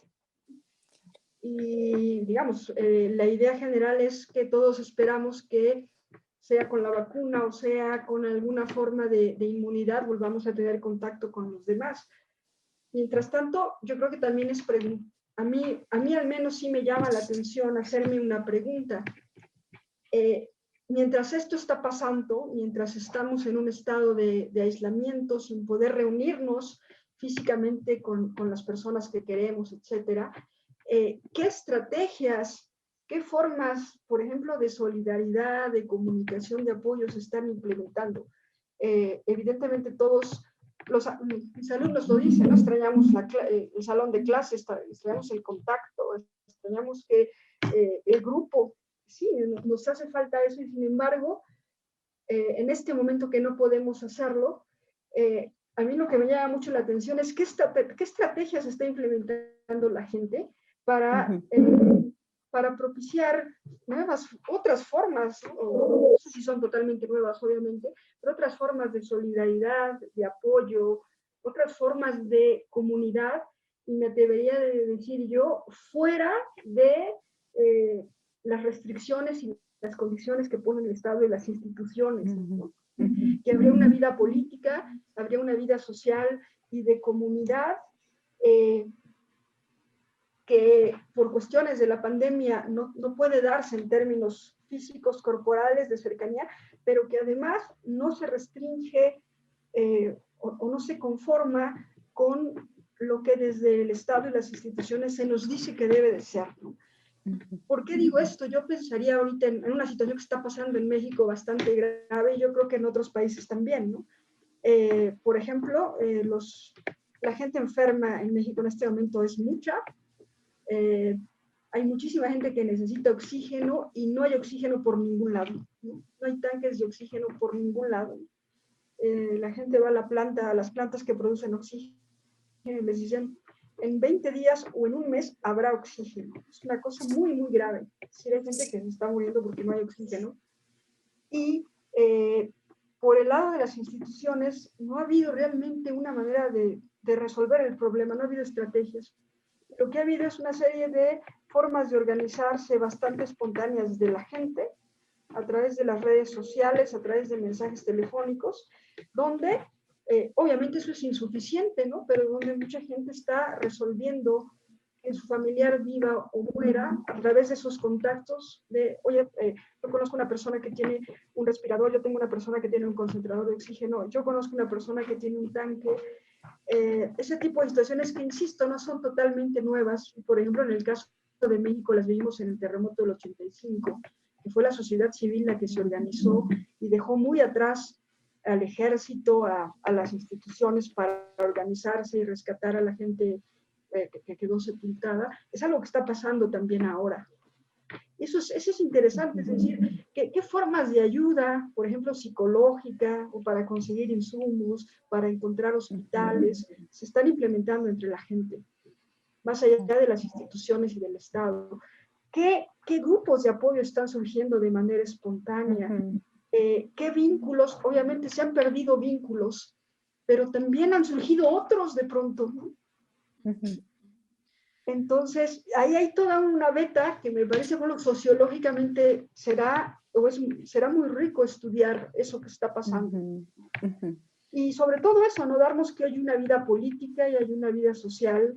Y digamos, la idea general es que todos esperamos que sea con la vacuna o sea con alguna forma de inmunidad, volvamos a tener contacto con los demás. Mientras tanto, yo creo que también a mí al menos sí me llama la atención hacerme una pregunta. Mientras esto está pasando, mientras estamos en un estado de aislamiento, sin poder reunirnos físicamente con las personas que queremos, etcétera, ¿qué estrategias, qué formas, por ejemplo, de solidaridad, de comunicación, de apoyo se están implementando? Evidentemente todos mis alumnos lo dicen, ¿no? Extrañamos el salón de clases, extrañamos el contacto, extrañamos que el grupo, sí, nos hace falta eso, y sin embargo, en este momento que no podemos hacerlo, a mí lo que me llama mucho la atención es qué estrategias está implementando la gente para propiciar otras formas, no sé si son totalmente nuevas, obviamente, pero otras formas de solidaridad, de apoyo, otras formas de comunidad, y me atrevería a decir yo, fuera de las restricciones y las condiciones que ponen el Estado y las instituciones, ¿no? Que habría una vida política, habría una vida social y de comunidad, que por cuestiones de la pandemia no puede darse en términos físicos, corporales, de cercanía, pero que además no se restringe o no se conforma con lo que desde el Estado y las instituciones se nos dice que debe de ser, ¿no? ¿Por qué digo esto? Yo pensaría ahorita en una situación que está pasando en México bastante grave, y yo creo que en otros países también, ¿no? Por ejemplo, la gente enferma en México en este momento es mucha. Hay muchísima gente que necesita oxígeno y no hay oxígeno por ningún lado, ¿no? No hay tanques de oxígeno por ningún lado. La gente va a las plantas que producen oxígeno, y les dicen, en 20 días o en un mes habrá oxígeno. Es una cosa muy, muy grave. Si hay gente que se está muriendo porque no hay oxígeno. Y por el lado de las instituciones, no ha habido realmente una manera de de resolver el problema, no ha habido estrategias. Lo que ha habido es una serie de formas de organizarse bastante espontáneas de la gente, a través de las redes sociales, a través de mensajes telefónicos, donde obviamente eso es insuficiente, ¿no? Pero donde mucha gente está resolviendo que su familiar viva o muera a través de esos contactos de, oye, yo conozco una persona que tiene un respirador, yo tengo una persona que tiene un concentrador de oxígeno, yo conozco una persona que tiene un tanque, ese tipo de situaciones que, insisto, no son totalmente nuevas. Por ejemplo, en el caso de México las vimos en el terremoto del 85, que fue la sociedad civil la que se organizó y dejó muy atrás al ejército, a las instituciones para organizarse y rescatar a la gente que quedó sepultada. Es algo que está pasando también ahora. Eso es interesante, es decir, ¿qué formas de ayuda, por ejemplo, psicológica o para conseguir insumos, para encontrar hospitales, se están implementando entre la gente, más allá de las instituciones y del Estado? ¿Qué grupos de apoyo están surgiendo de manera espontánea? ¿Qué vínculos? Obviamente se han perdido vínculos, pero también han surgido otros de pronto, ¿no? Entonces, ahí hay toda una beta que me parece, bueno, sociológicamente será muy rico estudiar eso que está pasando. Y sobre todo eso, no darnos que hay una vida política y hay una vida social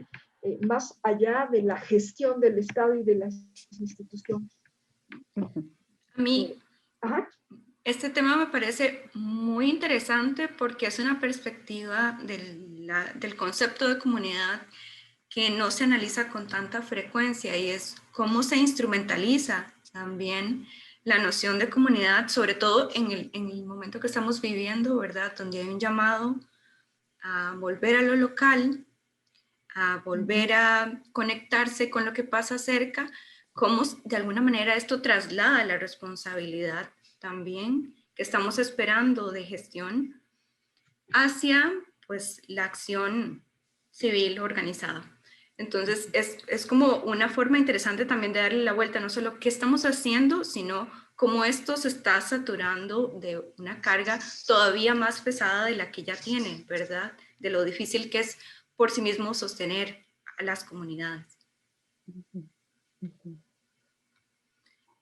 más allá de la gestión del Estado y de las instituciones. A mí, este tema me parece muy interesante porque es una perspectiva del concepto de comunidad que no se analiza con tanta frecuencia, y es cómo se instrumentaliza también la noción de comunidad, sobre todo en el momento que estamos viviendo, ¿verdad? Donde hay un llamado a volver a lo local, a volver a conectarse con lo que pasa cerca, cómo de alguna manera esto traslada la responsabilidad también que estamos esperando de gestión hacia, pues, la acción civil organizada. Entonces, es como una forma interesante también de darle la vuelta, no solo qué estamos haciendo, sino cómo esto se está saturando de una carga todavía más pesada de la que ya tiene, ¿verdad? De lo difícil que es por sí mismo sostener a las comunidades.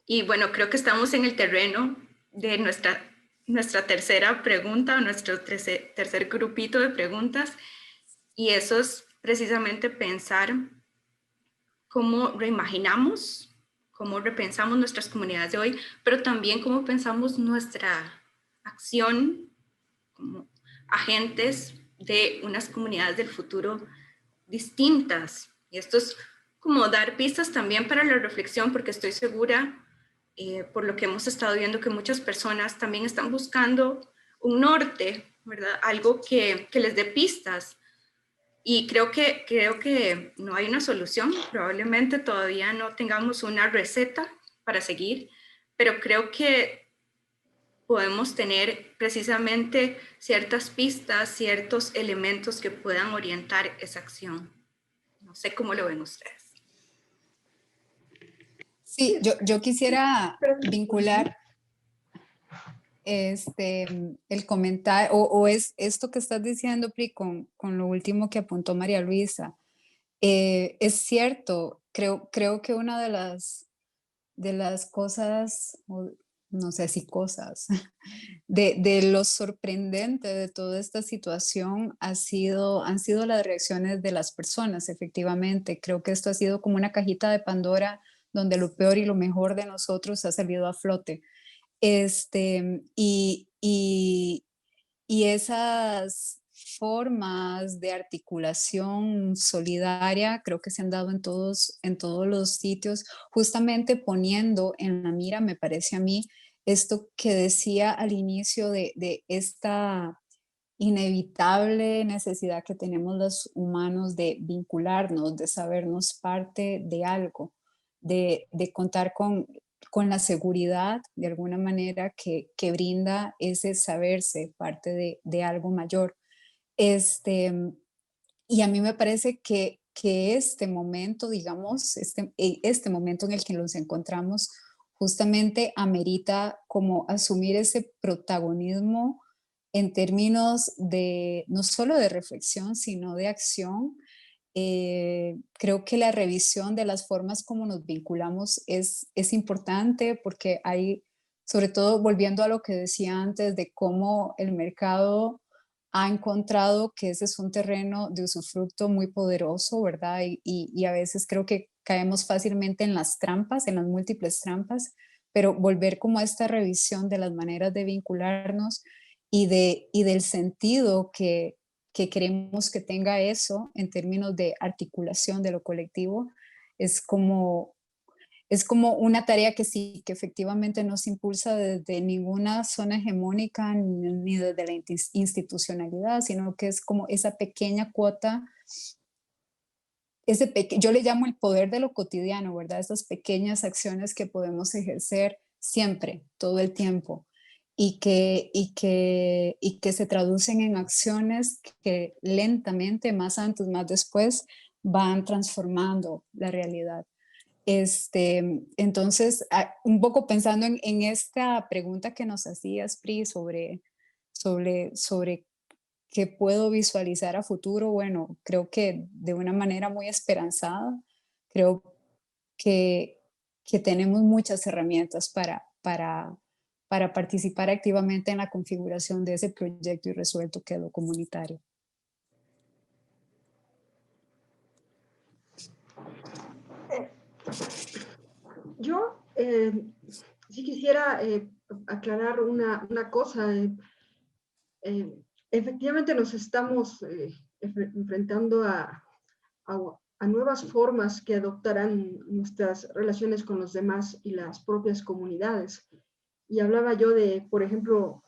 Y bueno, creo que estamos en el terreno de nuestra tercera pregunta, nuestro tercer grupito de preguntas, y eso es precisamente pensar cómo reimaginamos, cómo repensamos nuestras comunidades de hoy, pero también cómo pensamos nuestra acción como agentes de unas comunidades del futuro distintas. Y esto es como dar pistas también para la reflexión, porque estoy segura, por lo que hemos estado viendo, que muchas personas también están buscando un norte, ¿verdad? Algo que les dé pistas. Y creo que no hay una solución, probablemente todavía no tengamos una receta para seguir, pero creo que podemos tener precisamente ciertas pistas, ciertos elementos que puedan orientar esa acción. No sé cómo lo ven ustedes. Sí, yo quisiera vincular el comentario, o es esto que estás diciendo, Pri, con lo último que apuntó María Luisa. Es cierto, creo que una de las cosas, no sé si cosas, de lo sorprendente de toda esta situación han sido las reacciones de las personas, efectivamente. Creo que esto ha sido como una cajita de Pandora donde lo peor y lo mejor de nosotros ha salido a flote. Y esas formas de articulación solidaria creo que se han dado en todos los sitios, justamente poniendo en la mira, me parece a mí, esto que decía al inicio de esta inevitable necesidad que tenemos los humanos de vincularnos, de sabernos parte de algo, de contar con la seguridad de alguna manera que brinda ese saberse parte de algo mayor. Y a mí me parece que este momento, digamos, este momento en el que nos encontramos, justamente amerita como asumir ese protagonismo en términos de no solo de reflexión, sino de acción. Creo que la revisión de las formas como nos vinculamos es importante porque hay, sobre todo volviendo a lo que decía antes, de cómo el mercado ha encontrado que ese es un terreno de usufructo muy poderoso, ¿verdad? Y a veces creo que caemos fácilmente en las trampas, en las múltiples trampas, pero volver como a esta revisión de las maneras de vincularnos y del sentido que queremos que tenga eso en términos de articulación de lo colectivo, es como, es como una tarea que sí, que efectivamente no se impulsa desde ninguna zona hegemónica ni desde la institucionalidad, sino que es como esa pequeña cuota, yo le llamo el poder de lo cotidiano, ¿verdad? Esas pequeñas acciones que podemos ejercer siempre, todo el tiempo y que se traducen en acciones que lentamente, más antes, más después, van transformando la realidad. Entonces, un poco pensando en esta pregunta que nos hacías, Pri, sobre qué puedo visualizar a futuro, bueno, creo que de una manera muy esperanzada, creo que, que tenemos muchas herramientas para participar activamente en la configuración de ese proyecto irresuelto que es lo comunitario. Yo sí quisiera aclarar una cosa. Eh, Efectivamente nos estamos enfrentando a nuevas formas que adoptarán nuestras relaciones con los demás y las propias comunidades. Y hablaba yo de, por ejemplo,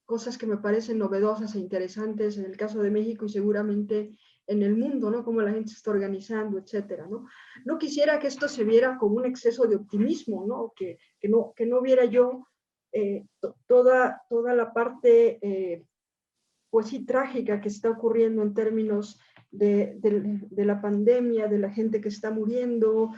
cosas que me parecen novedosas e interesantes en el caso de México y seguramente en el mundo, ¿no? Cómo la gente se está organizando, etcétera, ¿no? No quisiera que esto se viera como un exceso de optimismo, ¿no? Que no viera yo toda la parte, pues sí, trágica que está ocurriendo en términos de la pandemia, de la gente que está muriendo,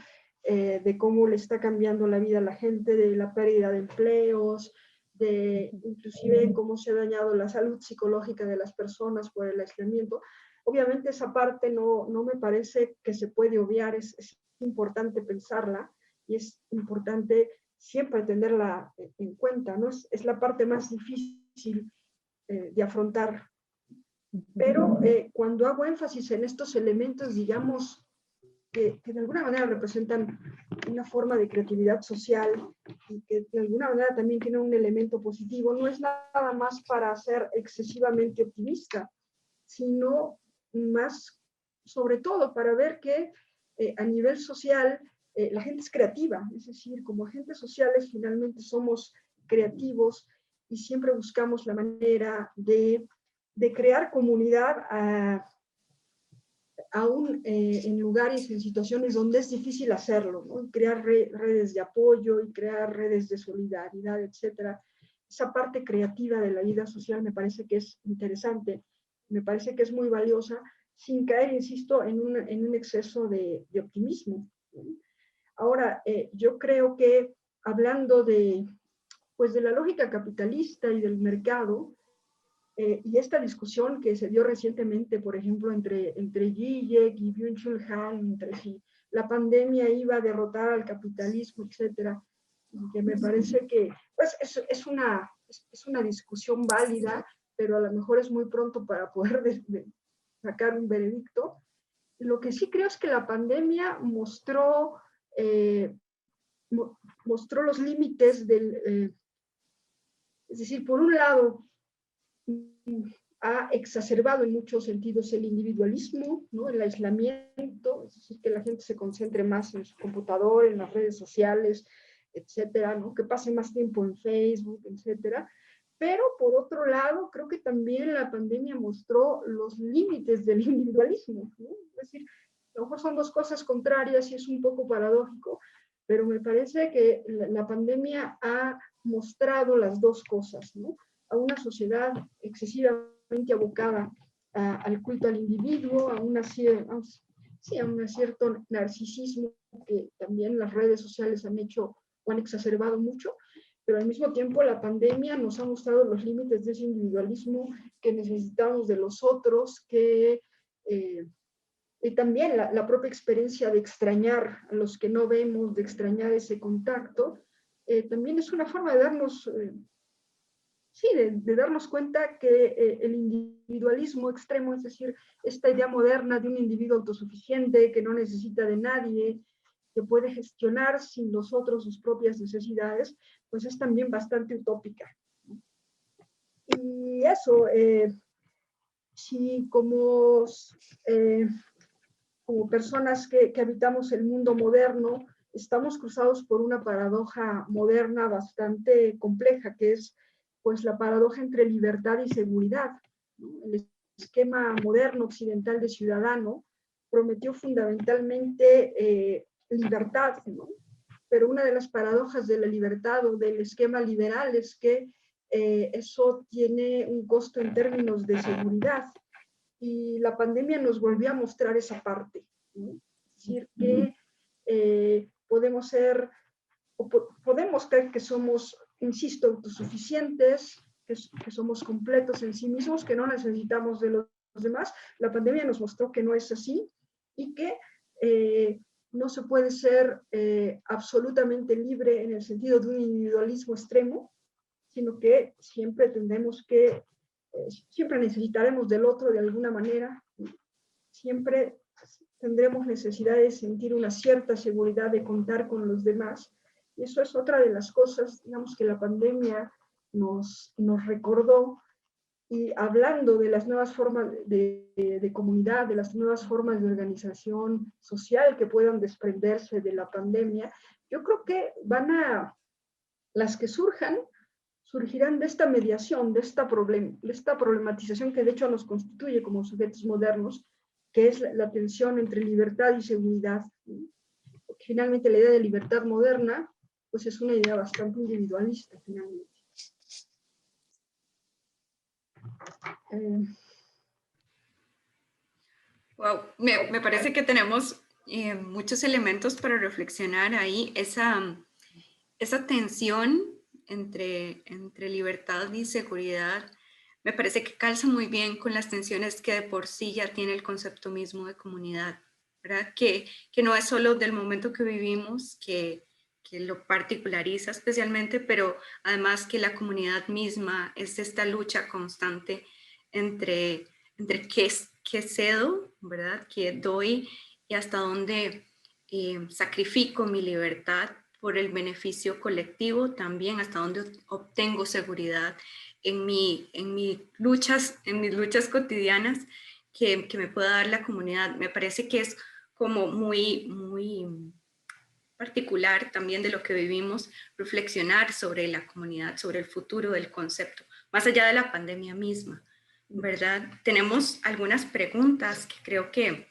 de cómo le está cambiando la vida a la gente, de la pérdida de empleos, de inclusive cómo se ha dañado la salud psicológica de las personas por el aislamiento. Obviamente esa parte no me parece que se puede obviar, es importante pensarla y es importante siempre tenerla en cuenta, ¿no? Es la parte más difícil de afrontar. Pero cuando hago énfasis en estos elementos, digamos, que de alguna manera representan una forma de creatividad social y que de alguna manera también tiene un elemento positivo, no es nada más para ser excesivamente optimista, sino más, sobre todo, para ver que a nivel social la gente es creativa, es decir, como agentes sociales finalmente somos creativos y siempre buscamos la manera de crear comunidad aún en lugares, en situaciones donde es difícil hacerlo, ¿no? Crear redes de apoyo y crear redes de solidaridad, etcétera. Esa parte creativa de la vida social me parece que es interesante, me parece que es muy valiosa, sin caer, insisto, en un exceso de optimismo, ¿no? Ahora, yo creo que hablando pues de la lógica capitalista y del mercado, y esta discusión que se dio recientemente, por ejemplo, entre Zizek y Byung-Chul Han, entre si la pandemia iba a derrotar al capitalismo, etcétera, que me parece que pues, es una discusión válida, pero a lo mejor es muy pronto para poder sacar un veredicto. Lo que sí creo es que la pandemia mostró los límites es decir, por un lado, ha exacerbado en muchos sentidos el individualismo, ¿no? El aislamiento, es decir, que la gente se concentre más en su computador, en las redes sociales, etcétera, ¿no? Que pase más tiempo en Facebook, etcétera. Pero por otro lado, creo que también la pandemia mostró los límites del individualismo, ¿no? Es decir, a lo mejor son dos cosas contrarias y es un poco paradójico, pero me parece que la pandemia ha mostrado las dos cosas, ¿no? A una sociedad excesivamente abocada al culto al individuo, a un cierto narcisismo que también las redes sociales han hecho o han exacerbado mucho, pero al mismo tiempo la pandemia nos ha mostrado los límites de ese individualismo que necesitamos de los otros, y también la propia experiencia de extrañar a los que no vemos, de extrañar ese contacto, también es una forma de darnos, sí, de darnos cuenta que el individualismo extremo, es decir, esta idea moderna de un individuo autosuficiente que no necesita de nadie, que puede gestionar sin los otros sus propias necesidades, pues es también bastante utópica. Y eso, si como personas que habitamos el mundo moderno, estamos cruzados por una paradoja moderna bastante compleja, que es pues la paradoja entre libertad y seguridad, ¿no? El esquema moderno occidental de ciudadano prometió fundamentalmente libertad, ¿no? Pero una de las paradojas de la libertad o del esquema liberal es que eso tiene un costo en términos de seguridad. Y la pandemia nos volvió a mostrar esa parte, ¿no? Es decir, que podemos creer que somos, insisto, autosuficientes, que somos completos en sí mismos, que no necesitamos de los demás. La pandemia nos mostró que no es así y que no se puede ser absolutamente libre en el sentido de un individualismo extremo, sino que siempre tendremos que siempre necesitaremos del otro de alguna manera, siempre tendremos necesidad de sentir una cierta seguridad de contar con los demás. Y eso es otra de las cosas, digamos, que la pandemia nos recordó. Y hablando de las nuevas formas de comunidad, de las nuevas formas de organización social que puedan desprenderse de la pandemia, yo creo que las que surgirán de esta mediación, de esta problematización que de hecho nos constituye como sujetos modernos, que es la tensión entre libertad y seguridad. Porque finalmente la idea de libertad moderna pues es una idea bastante individualista, finalmente. Wow, me parece que tenemos muchos elementos para reflexionar ahí. Esa tensión entre libertad y seguridad me parece que calza muy bien con las tensiones que de por sí ya tiene el concepto mismo de comunidad, ¿verdad? Que no es solo del momento que vivimos, que lo particulariza especialmente, pero además que la comunidad misma es esta lucha constante entre qué cedo, ¿verdad? Qué doy y hasta dónde sacrifico mi libertad por el beneficio colectivo, también hasta dónde obtengo seguridad en mis luchas cotidianas que me pueda dar la comunidad. Me parece que es como muy particular también de lo que vivimos, reflexionar sobre la comunidad, sobre el futuro del concepto, más allá de la pandemia misma, ¿verdad? Tenemos algunas preguntas que creo que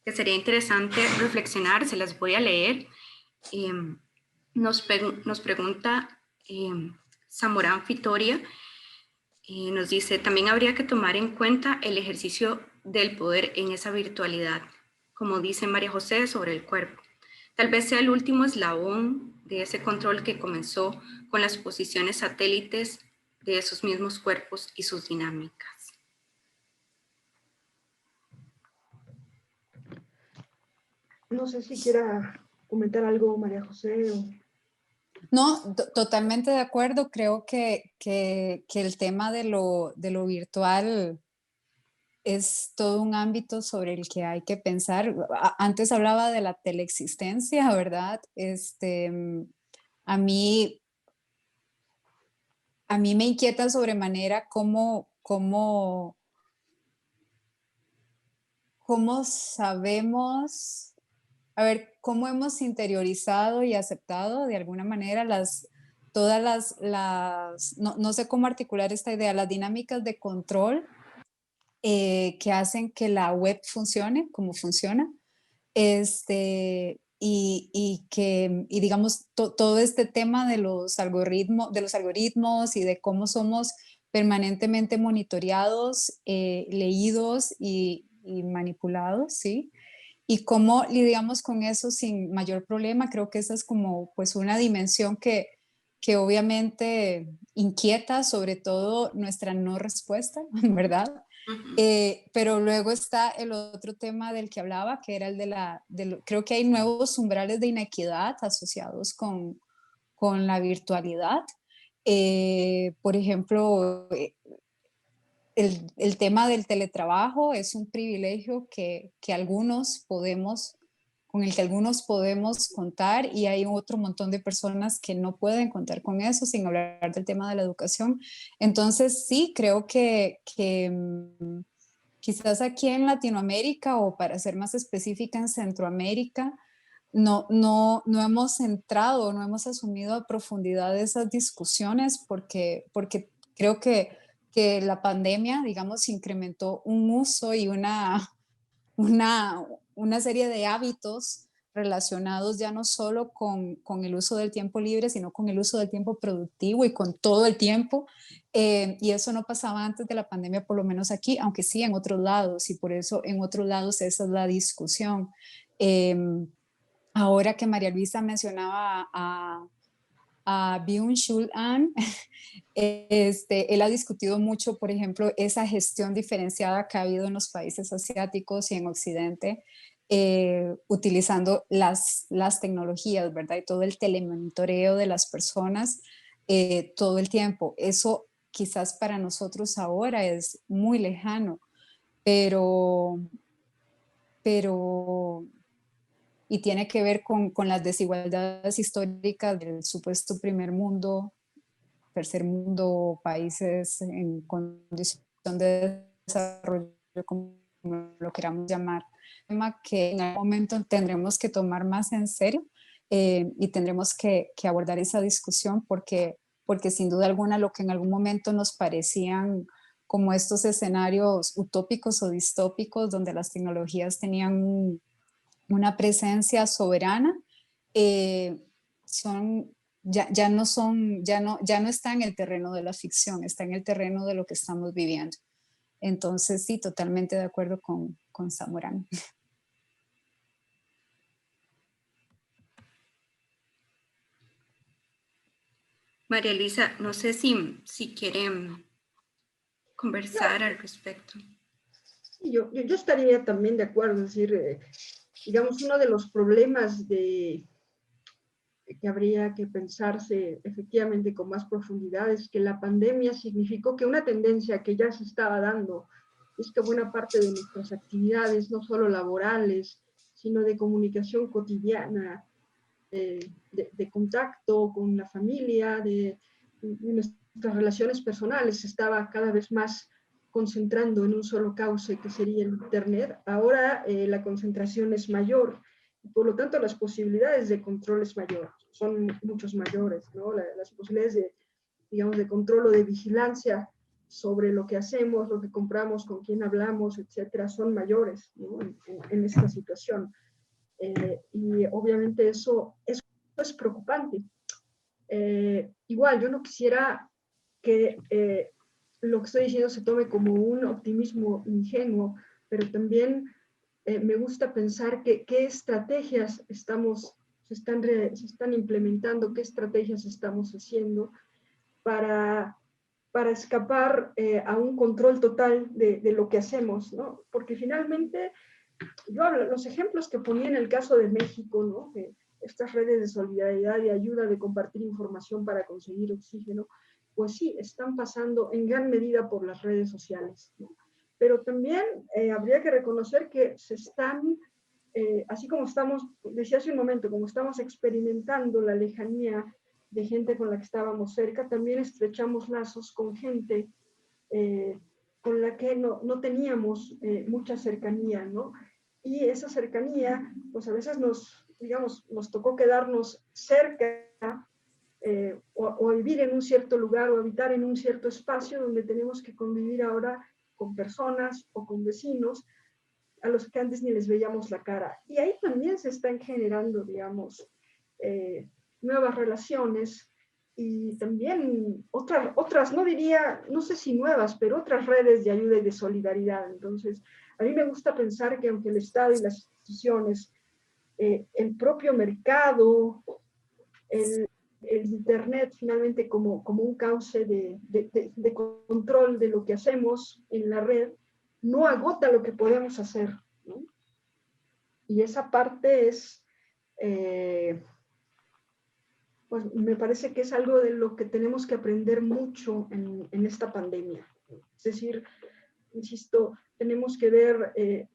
sería interesante reflexionar, se las voy a leer. Nos pregunta Zamorán Fitoria, nos dice, también habría que tomar en cuenta el ejercicio del poder en esa virtualidad, como dice María José, sobre el cuerpo. Tal vez sea el último eslabón de ese control que comenzó con las posiciones satélites de esos mismos cuerpos y sus dinámicas. No sé si quiera comentar algo, María José. No, totalmente de acuerdo. Creo que el tema de lo virtual es todo un ámbito sobre el que hay que pensar. Antes hablaba de la teleexistencia, ¿verdad? A mí me inquieta sobremanera cómo sabemos, a ver, cómo hemos interiorizado y aceptado de alguna manera todas las no sé cómo articular esta idea, las dinámicas de control que hacen que la web funcione como funciona, y digamos todo este tema de los algoritmos y de cómo somos permanentemente monitoreados, leídos y manipulados, ¿sí? Y cómo lidiamos con eso sin mayor problema. Creo que esa es como pues una dimensión que que obviamente inquieta sobre todo nuestra no respuesta, ¿verdad? Pero luego está el otro tema del que hablaba, que era el creo que hay nuevos umbrales de inequidad asociados con la virtualidad. Por ejemplo, el tema del teletrabajo es un privilegio que algunos podemos, con el que algunos podemos contar, y hay otro montón de personas que no pueden contar con eso, sin hablar del tema de la educación. Entonces sí, creo que quizás aquí en Latinoamérica, o para ser más específica en Centroamérica, no hemos entrado, no hemos asumido a profundidad esas discusiones porque creo que la pandemia, digamos, incrementó un uso y una serie de hábitos relacionados ya no solo con el uso del tiempo libre, sino con el uso del tiempo productivo y con todo el tiempo. Y eso no pasaba antes de la pandemia, por lo menos aquí, aunque sí en otros lados, y por eso en otros lados esa es la discusión. Ahora que María Luisa mencionaba a Byung-Chul An, él ha discutido mucho, por ejemplo, esa gestión diferenciada que ha habido en los países asiáticos y en Occidente, utilizando las tecnologías, ¿verdad? Y todo el telemonitoreo de las personas todo el tiempo. Eso quizás para nosotros ahora es muy lejano, pero y tiene que ver con las desigualdades históricas del supuesto primer mundo, tercer mundo, países en condición de desarrollo, como lo queramos llamar, tema que en algún momento tendremos que tomar más en serio, y tendremos que abordar esa discusión porque sin duda alguna lo que en algún momento nos parecían como estos escenarios utópicos o distópicos donde las tecnologías tenían una presencia soberana, son, ya no está en el terreno de la ficción, está en el terreno de lo que estamos viviendo. Entonces, sí, totalmente de acuerdo con Zamorano. María Luisa, no sé si quieren conversar al respecto. Yo estaría también de acuerdo, es decir, digamos, uno de los problemas que habría que pensarse efectivamente con más profundidad es que la pandemia significó que una tendencia que ya se estaba dando es que buena parte de nuestras actividades, no solo laborales, sino de comunicación cotidiana, de contacto con la familia, de nuestras relaciones personales, se estaba cada vez más concentrando en un solo cauce que sería el Internet. Ahora la concentración es mayor y por lo tanto las posibilidades de control son muchos mayores, ¿no? Las posibilidades de, digamos, de control o de vigilancia sobre lo que hacemos, lo que compramos, con quién hablamos, etcétera, son mayores, ¿no? en esta situación. Y obviamente eso es preocupante. Igual, yo no quisiera que lo que estoy diciendo se tome como un optimismo ingenuo, pero también me gusta pensar qué estrategias se están implementando, qué estrategias estamos haciendo para escapar a un control total de lo que hacemos, ¿no? Porque finalmente, los ejemplos que ponía en el caso de México, ¿no? Estas redes de solidaridad y ayuda, de compartir información para conseguir oxígeno, pues sí, están pasando en gran medida por las redes sociales, ¿no? Pero también habría que reconocer que se están, así como estamos, decía hace un momento, como estamos experimentando la lejanía de gente con la que estábamos cerca, también estrechamos lazos con gente con la que no teníamos mucha cercanía, ¿no? Y esa cercanía, pues a veces nos tocó quedarnos cerca o vivir en un cierto lugar o habitar en un cierto espacio donde tenemos que convivir ahora con personas o con vecinos a los que antes ni les veíamos la cara. Y ahí también se están generando, digamos, nuevas relaciones y también otras, no diría, no sé si nuevas, pero otras redes de ayuda y de solidaridad. Entonces, a mí me gusta pensar que aunque el Estado y las instituciones, el propio mercado, el Internet finalmente como un cauce de control de lo que hacemos en la red, no agota lo que podemos hacer, ¿no? Y esa parte es, pues me parece que es algo de lo que tenemos que aprender mucho en esta pandemia. Es decir, insisto, tenemos que ver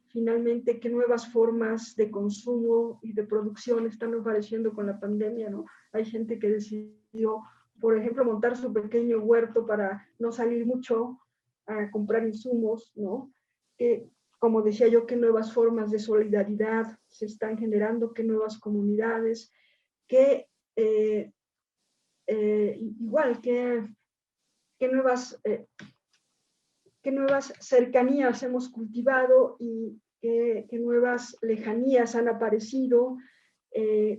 finalmente qué nuevas formas de consumo y de producción están apareciendo con la pandemia, ¿no? Hay gente que decidió, por ejemplo, montar su pequeño huerto para no salir mucho a comprar insumos, ¿no? Como decía yo, qué nuevas formas de solidaridad se están generando, qué nuevas comunidades, qué igual, qué nuevas cercanías hemos cultivado y qué nuevas lejanías han aparecido.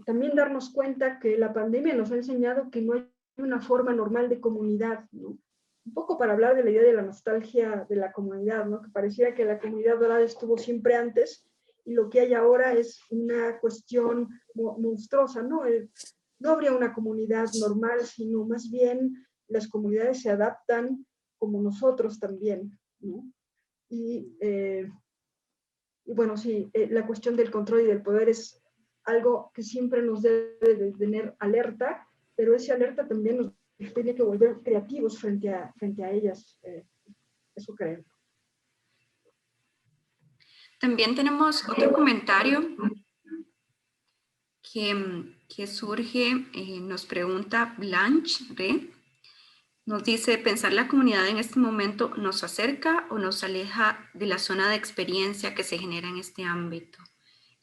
También darnos cuenta que la pandemia nos ha enseñado que no hay una forma normal de comunidad, ¿no? Un poco para hablar de la idea de la nostalgia de la comunidad, ¿no? Que pareciera que la comunidad dorada estuvo siempre antes y lo que hay ahora es una cuestión monstruosa, ¿no? No habría una comunidad normal, sino más bien las comunidades se adaptan como nosotros también, ¿no? Y bueno, sí, la cuestión del control y del poder es algo que siempre nos debe de tener alerta, pero ese alerta también nos tiene que volver creativos frente a ellas. Eso creo. También tenemos otro comentario que surge, nos pregunta Blanche Re. Nos dice, ¿pensar la comunidad en este momento nos acerca o nos aleja de la zona de experiencia que se genera en este ámbito?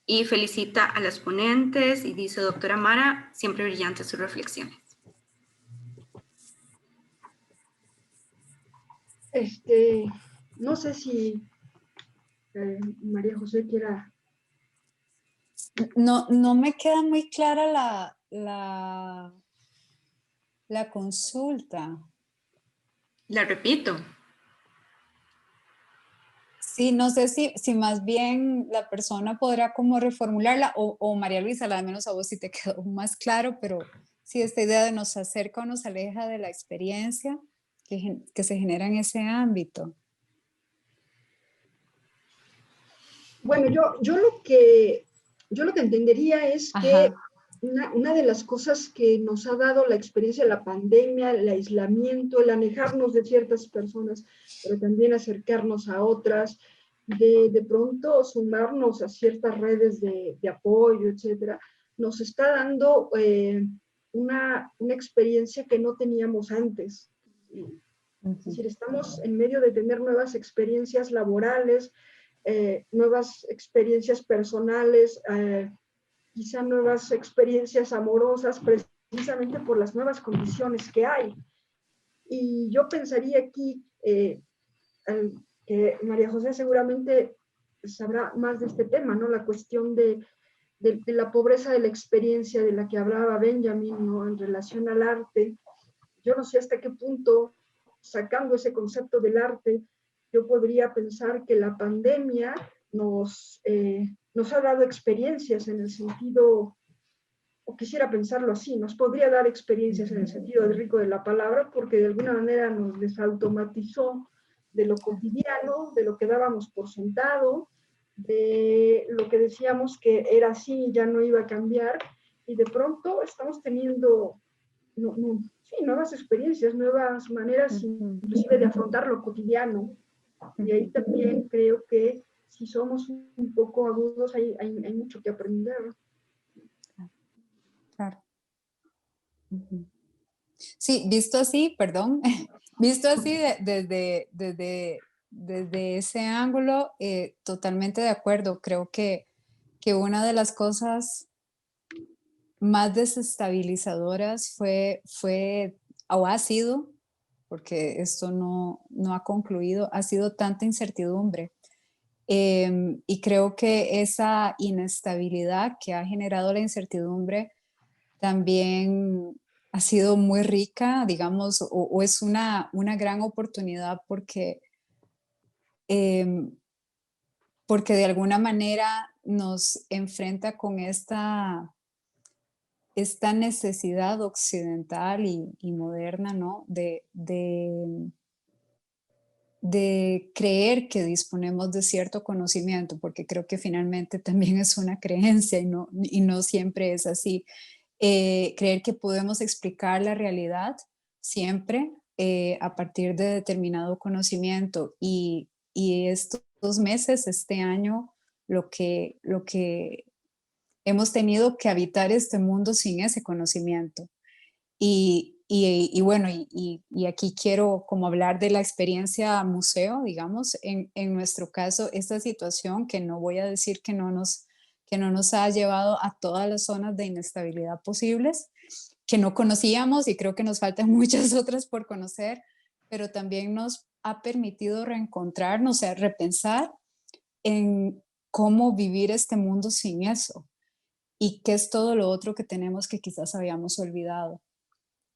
Y felicita a las ponentes y dice, doctora Mara, siempre brillantes sus reflexiones. No sé si María José quiera. No me queda muy clara la consulta. La repito. Sí, no sé si más bien la persona podrá como reformularla o María Luisa, al menos a vos si te quedó más claro, pero sí, esta idea de nos acerca o nos aleja de la experiencia que se genera en ese ámbito. Bueno, yo lo que entendería es que Ajá. una de las cosas que nos ha dado la experiencia de la pandemia, el aislamiento, el alejarnos de ciertas personas, pero también acercarnos a otras, de pronto sumarnos a ciertas redes de apoyo, etcétera, nos está dando una experiencia que no teníamos antes. Es decir, estamos en medio de tener nuevas experiencias laborales, nuevas experiencias personales, quizá nuevas experiencias amorosas, precisamente por las nuevas condiciones que hay. Y yo pensaría aquí que María José seguramente sabrá más de este tema, ¿no? La cuestión de la pobreza de la experiencia de la que hablaba Benjamin, ¿no? En relación al arte. Yo no sé hasta qué punto, sacando ese concepto del arte, yo podría pensar que la pandemia nos ha dado experiencias en el sentido, o quisiera pensarlo así, nos podría dar experiencias en el sentido rico de la palabra, porque de alguna manera nos desautomatizó de lo cotidiano, de lo que dábamos por sentado, de lo que decíamos que era así y ya no iba a cambiar, y de pronto estamos teniendo sí, nuevas experiencias, nuevas maneras inclusive de afrontar lo cotidiano. Y ahí también creo que si somos un poco agudos, hay mucho que aprender. Claro. Sí, visto así, perdón, visto así desde ese ángulo, totalmente de acuerdo. Creo que una de las cosas más desestabilizadoras fue o ha sido, porque esto no ha concluido, ha sido tanta incertidumbre. Y creo que esa inestabilidad que ha generado la incertidumbre también ha sido muy rica, digamos, o es una gran oportunidad em, porque de alguna manera nos enfrenta con esta esta necesidad occidental y moderna, ¿no? De creer que disponemos de cierto conocimiento, porque creo que finalmente también es una creencia y no siempre es así. Creer que podemos explicar la realidad siempre a partir de determinado conocimiento y estos meses, este año, lo que hemos tenido que habitar este mundo sin ese conocimiento. Y bueno, y aquí quiero como hablar de la experiencia museo, digamos, en nuestro caso, esta situación que no voy a decir que no nos ha llevado a todas las zonas de inestabilidad posibles, que no conocíamos y creo que nos faltan muchas otras por conocer, pero también nos ha permitido reencontrarnos, o sea, repensar en cómo vivir este mundo sin eso y qué es todo lo otro que tenemos que quizás habíamos olvidado.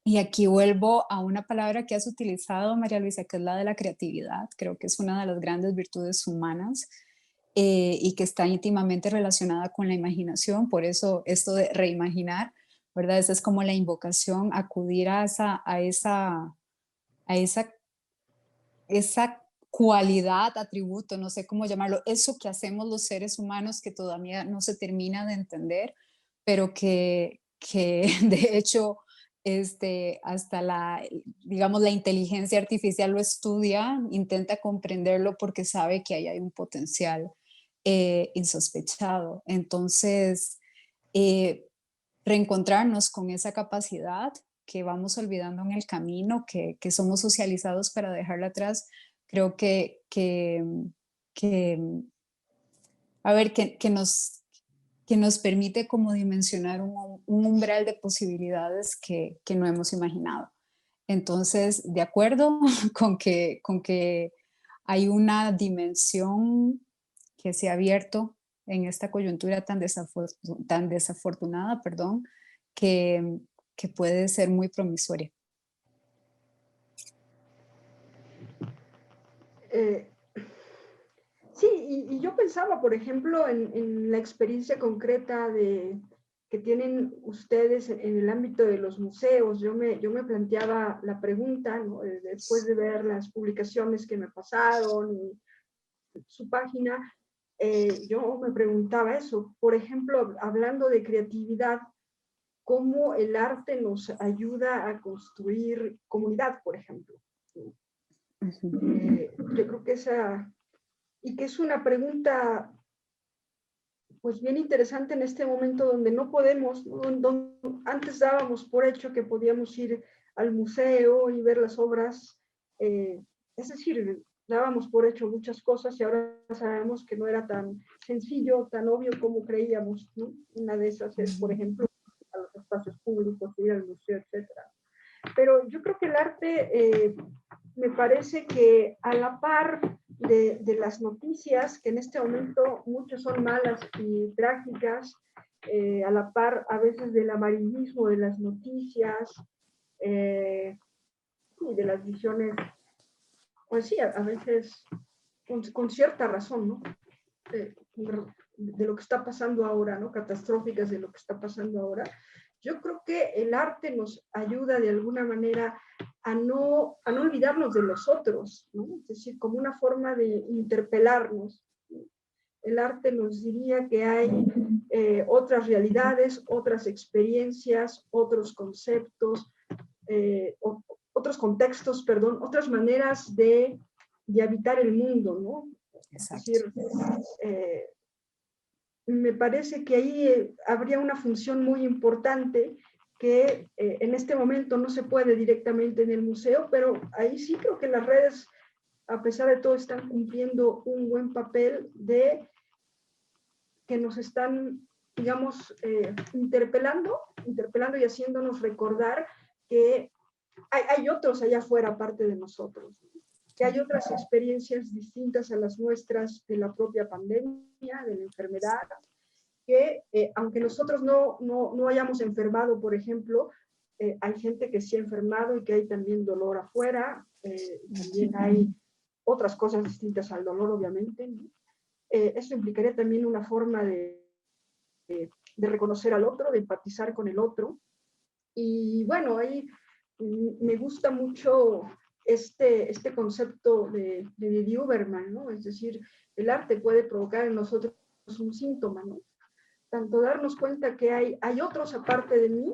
Y aquí vuelvo a una palabra que has utilizado, María Luisa, que es la de la creatividad. Creo que es una de las grandes virtudes humanas y que está íntimamente relacionada con la imaginación. Por eso esto de reimaginar, ¿verdad? Esa es como la invocación, acudir a esa cualidad, atributo, no sé cómo llamarlo, eso que hacemos los seres humanos que todavía no se termina de entender, pero que de hecho hasta digamos, la inteligencia artificial lo estudia, intenta comprenderlo porque sabe que ahí hay un potencial insospechado. Entonces, eh, reencontrarnos con esa capacidad que vamos olvidando en el camino, que somos socializados para dejarla atrás, creo que a ver, que nos permite como dimensionar un umbral de posibilidades que no hemos imaginado. Entonces, de acuerdo con que hay una dimensión que se ha abierto en esta coyuntura tan desafortunada, perdón, que, que puede ser muy promisoria. Eh, sí, y yo pensaba, por ejemplo, en la experiencia concreta que tienen ustedes en el ámbito de los museos. Yo me planteaba la pregunta, ¿no? Después de ver las publicaciones que me pasaron, su página, yo me preguntaba eso. Por ejemplo, hablando de creatividad, cómo el arte nos ayuda a construir comunidad, por ejemplo. Yo creo que y que es una pregunta pues bien interesante en este momento donde no podemos, donde antes dábamos por hecho que podíamos ir al museo y ver las obras, es decir, dábamos por hecho muchas cosas y ahora sabemos que no era tan sencillo, tan obvio como creíamos, ¿no? Una de esas es, por ejemplo, a los espacios públicos, ir al museo, etcétera. Pero yo creo que el arte me parece que a la par de las noticias, que en este momento muchas son malas y trágicas, a la par a veces del amarillismo de las noticias y de las visiones, pues sí, a veces con cierta razón, ¿no? De lo que está pasando ahora, ¿no? Catastróficas de lo que está pasando ahora. Yo creo que el arte nos ayuda de alguna manera a no olvidarnos de los otros, ¿no? Es decir, como una forma de interpelarnos. El arte nos diría que hay otras realidades, otras experiencias, otros conceptos, otros contextos, perdón, otras maneras de habitar el mundo, ¿no? Exacto. Es decir, me parece que ahí habría una función muy importante que en este momento no se puede directamente en el museo, pero ahí sí creo que las redes, a pesar de todo, están cumpliendo un buen papel de que nos están, digamos, interpelando y haciéndonos recordar que hay otros allá afuera aparte de nosotros, que hay otras experiencias distintas a las nuestras de la propia pandemia, de la enfermedad, que aunque nosotros no hayamos enfermado, por ejemplo, hay gente que sí ha enfermado y que hay también dolor afuera, también hay otras cosas distintas al dolor, obviamente, ¿no? Eso implicaría también una forma de de reconocer al otro, de empatizar con el otro. Y bueno, ahí me gusta mucho este concepto de Huberman, ¿no? Es decir, el arte puede provocar en nosotros un síntoma, ¿no? Tanto darnos cuenta que hay otros aparte de mí,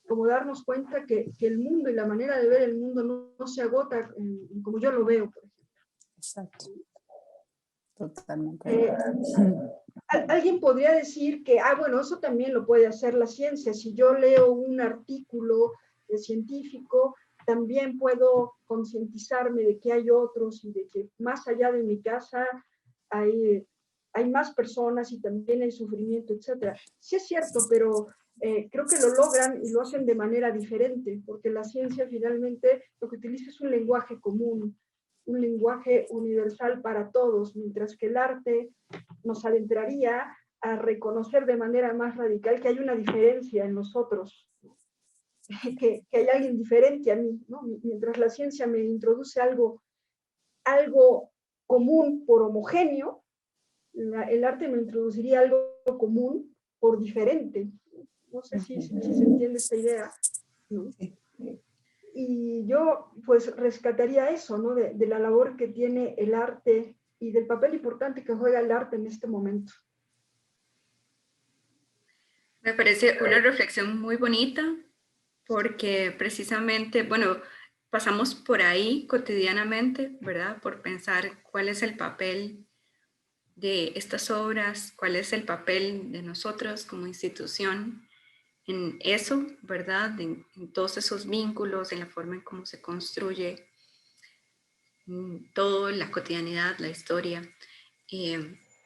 como darnos cuenta que el mundo y la manera de ver el mundo no se agota como yo lo veo, por ejemplo. Exacto. Totalmente. Alguien podría decir que, bueno, eso también lo puede hacer la ciencia. Si yo leo un artículo científico, también puedo concientizarme de que hay otros y de que más allá de mi casa hay más personas y también hay sufrimiento, etc. Sí es cierto, pero creo que lo logran y lo hacen de manera diferente, porque la ciencia finalmente lo que utiliza es un lenguaje común, un lenguaje universal para todos, mientras que el arte nos adentraría a reconocer de manera más radical que hay una diferencia en nosotros, que hay alguien diferente a mí, ¿no? Mientras la ciencia me introduce algo común por homogéneo, el arte me introduciría algo común por diferente. No sé si se entiende esta idea, ¿no? Y yo pues rescataría eso, ¿no? De la labor que tiene el arte y del papel importante que juega el arte en este momento. Me parece una reflexión muy bonita porque precisamente, bueno, pasamos por ahí cotidianamente, ¿verdad? Por pensar cuál es el papel de estas obras, cuál es el papel de nosotros como institución en eso, ¿verdad? En todos esos vínculos, en la forma en cómo se construye todo, la cotidianidad, la historia. Y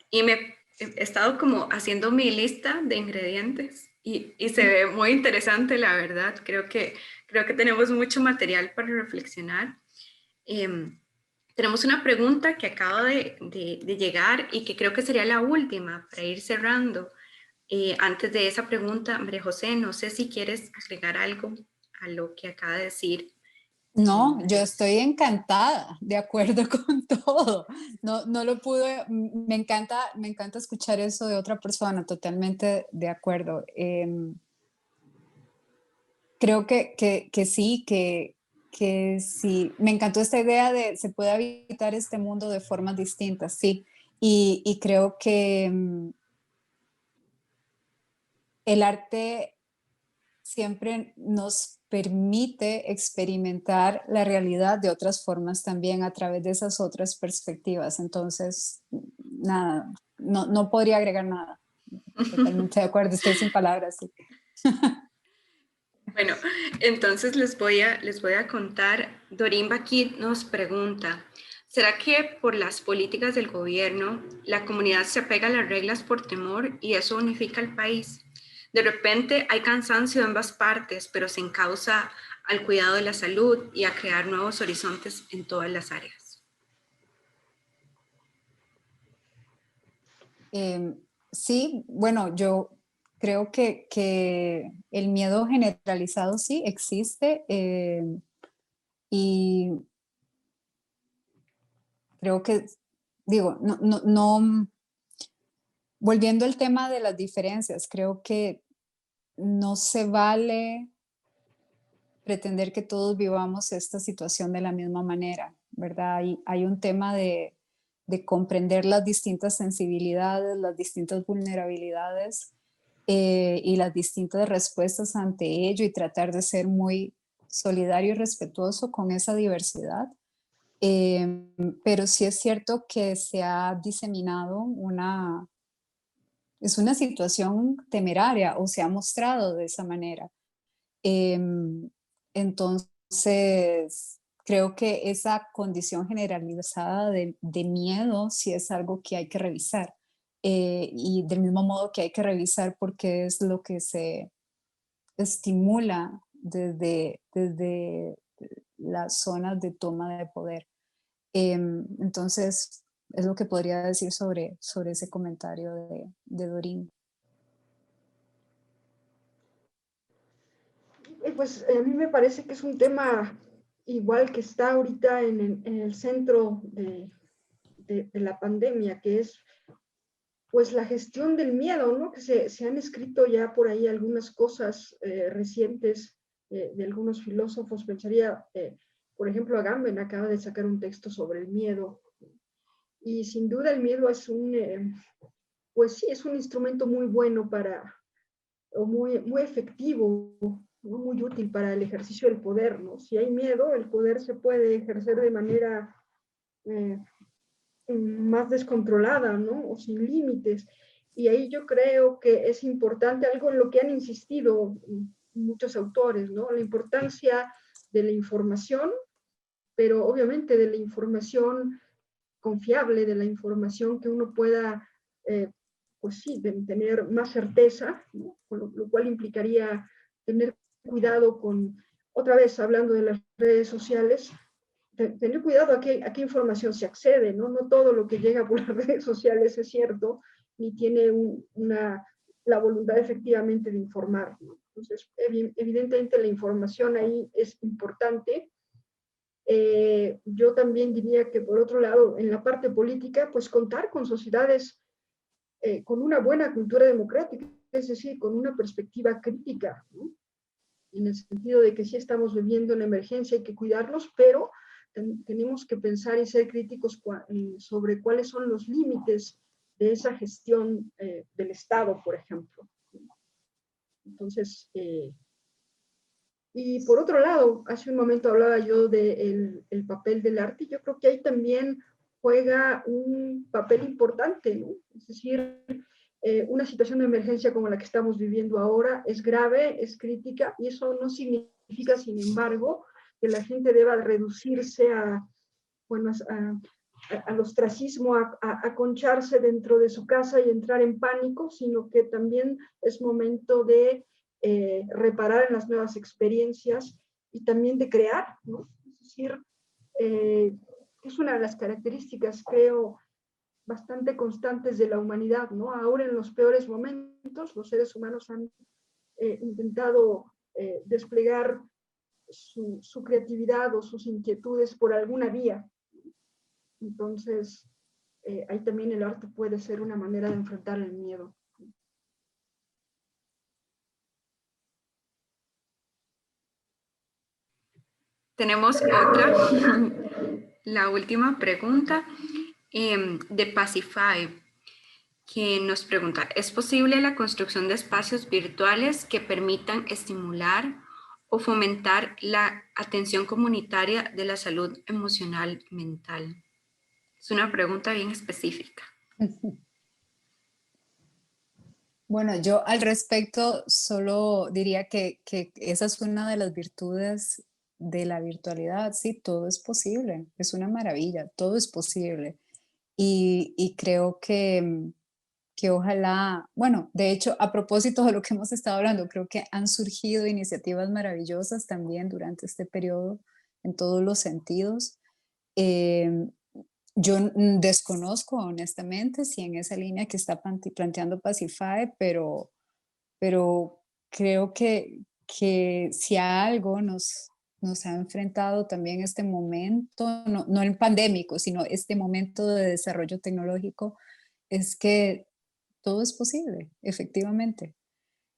he estado como haciendo mi lista de ingredientes y se ve muy interesante, la verdad. Creo que tenemos mucho material para reflexionar. Tenemos una pregunta que acaba de llegar y que creo que sería la última para ir cerrando. Antes de esa pregunta, María José, no sé si quieres agregar algo a lo que acaba de decir. No, yo estoy encantada, de acuerdo con todo. No lo pude, me encanta escuchar eso de otra persona, totalmente de acuerdo. Creo que sí, que sí. Me encantó esta idea de se puede habitar este mundo de formas distintas, sí. Y creo que el arte siempre nos permite experimentar la realidad de otras formas también a través de esas otras perspectivas. Entonces, nada, no podría agregar nada. Totalmente de acuerdo, estoy sin palabras. Sí. Bueno, entonces les voy a contar. Dorín Baquit nos pregunta, ¿será que por las políticas del gobierno la comunidad se apega a las reglas por temor y eso unifica al país? De repente hay cansancio de ambas partes, pero se encausa al cuidado de la salud y a crear nuevos horizontes en todas las áreas. Sí, bueno, yo creo que el miedo generalizado sí existe y creo que, digo, volviendo al tema de las diferencias, creo que no se vale pretender que todos vivamos esta situación de la misma manera, ¿verdad? Hay un tema de comprender las distintas sensibilidades, las distintas vulnerabilidades y las distintas respuestas ante ello y tratar de ser muy solidario y respetuoso con esa diversidad. Pero sí es cierto que se ha diseminado es una situación temeraria o se ha mostrado de esa manera. Em, entonces, creo que esa condición generalizada de miedo sí es algo que hay que revisar. Y del mismo modo que hay que revisar porque es lo que se estimula desde las zonas de toma de poder. Entonces, es lo que podría decir sobre ese comentario de Dorín. Pues a mí me parece que es un tema igual que está ahorita en el centro de la pandemia, que es pues la gestión del miedo, ¿no? Que se han escrito ya por ahí algunas cosas recientes de algunos filósofos. Pensaría, por ejemplo, Agamben acaba de sacar un texto sobre el miedo. Y sin duda el miedo es pues sí, es un instrumento muy bueno o muy efectivo, ¿no? Muy útil para el ejercicio del poder, ¿no? Si hay miedo, el poder se puede ejercer de manera más descontrolada, ¿no? O sin límites. Y ahí yo creo que es importante algo en lo que han insistido muchos autores, ¿no? La importancia de la información, pero obviamente de la información confiable, de la información que uno pueda, pues sí, tener más certeza, ¿no? Lo cual implicaría tener cuidado con, otra vez hablando de las redes sociales, tener cuidado a qué información se accede, ¿no? No todo lo que llega por las redes sociales es cierto, ni tiene la voluntad efectivamente de informar, ¿no? Entonces, evidentemente la información ahí es importante. Yo también diría que por otro lado, en la parte política, pues contar con sociedades con una buena cultura democrática, es decir, con una perspectiva crítica, ¿no? En el sentido de que sí estamos viviendo una emergencia, hay que cuidarnos, pero tenemos que pensar y ser críticos sobre cuáles son los límites de esa gestión del Estado, por ejemplo. Entonces, y por otro lado, hace un momento hablaba yo del papel del arte, y yo creo que ahí también juega un papel importante, ¿no? Es decir, una situación de emergencia como la que estamos viviendo ahora es grave, es crítica, y eso no significa, sin embargo, que la gente deba reducirse bueno, al ostracismo, a concharse dentro de su casa y entrar en pánico, sino que también es momento de reparar en las nuevas experiencias y también de crear, ¿no? Es decir, es una de las características, creo, bastante constantes de la humanidad, ¿no? Ahora en los peores momentos, los seres humanos han intentado desplegar su creatividad o sus inquietudes por alguna vía. Entonces, ahí también el arte puede ser una manera de enfrentar el miedo. Tenemos otra, la última pregunta de Pacify, que nos pregunta, ¿es posible la construcción de espacios virtuales que permitan estimular o fomentar la atención comunitaria de la salud emocional mental? Es una pregunta bien específica. Bueno, yo al respecto solo diría que esa es una de las virtudes de la virtualidad. Sí, todo es posible, es una maravilla, todo es posible. Y creo que ojalá, bueno, de hecho, a propósito de lo que hemos estado hablando, creo que han surgido iniciativas maravillosas también durante este periodo en todos los sentidos. Em, yo desconozco honestamente si en esa línea que está planteando Pacify, pero creo que si a algo nos ha enfrentado también este momento, no el pandémico, sino este momento de desarrollo tecnológico, es que todo es posible, efectivamente.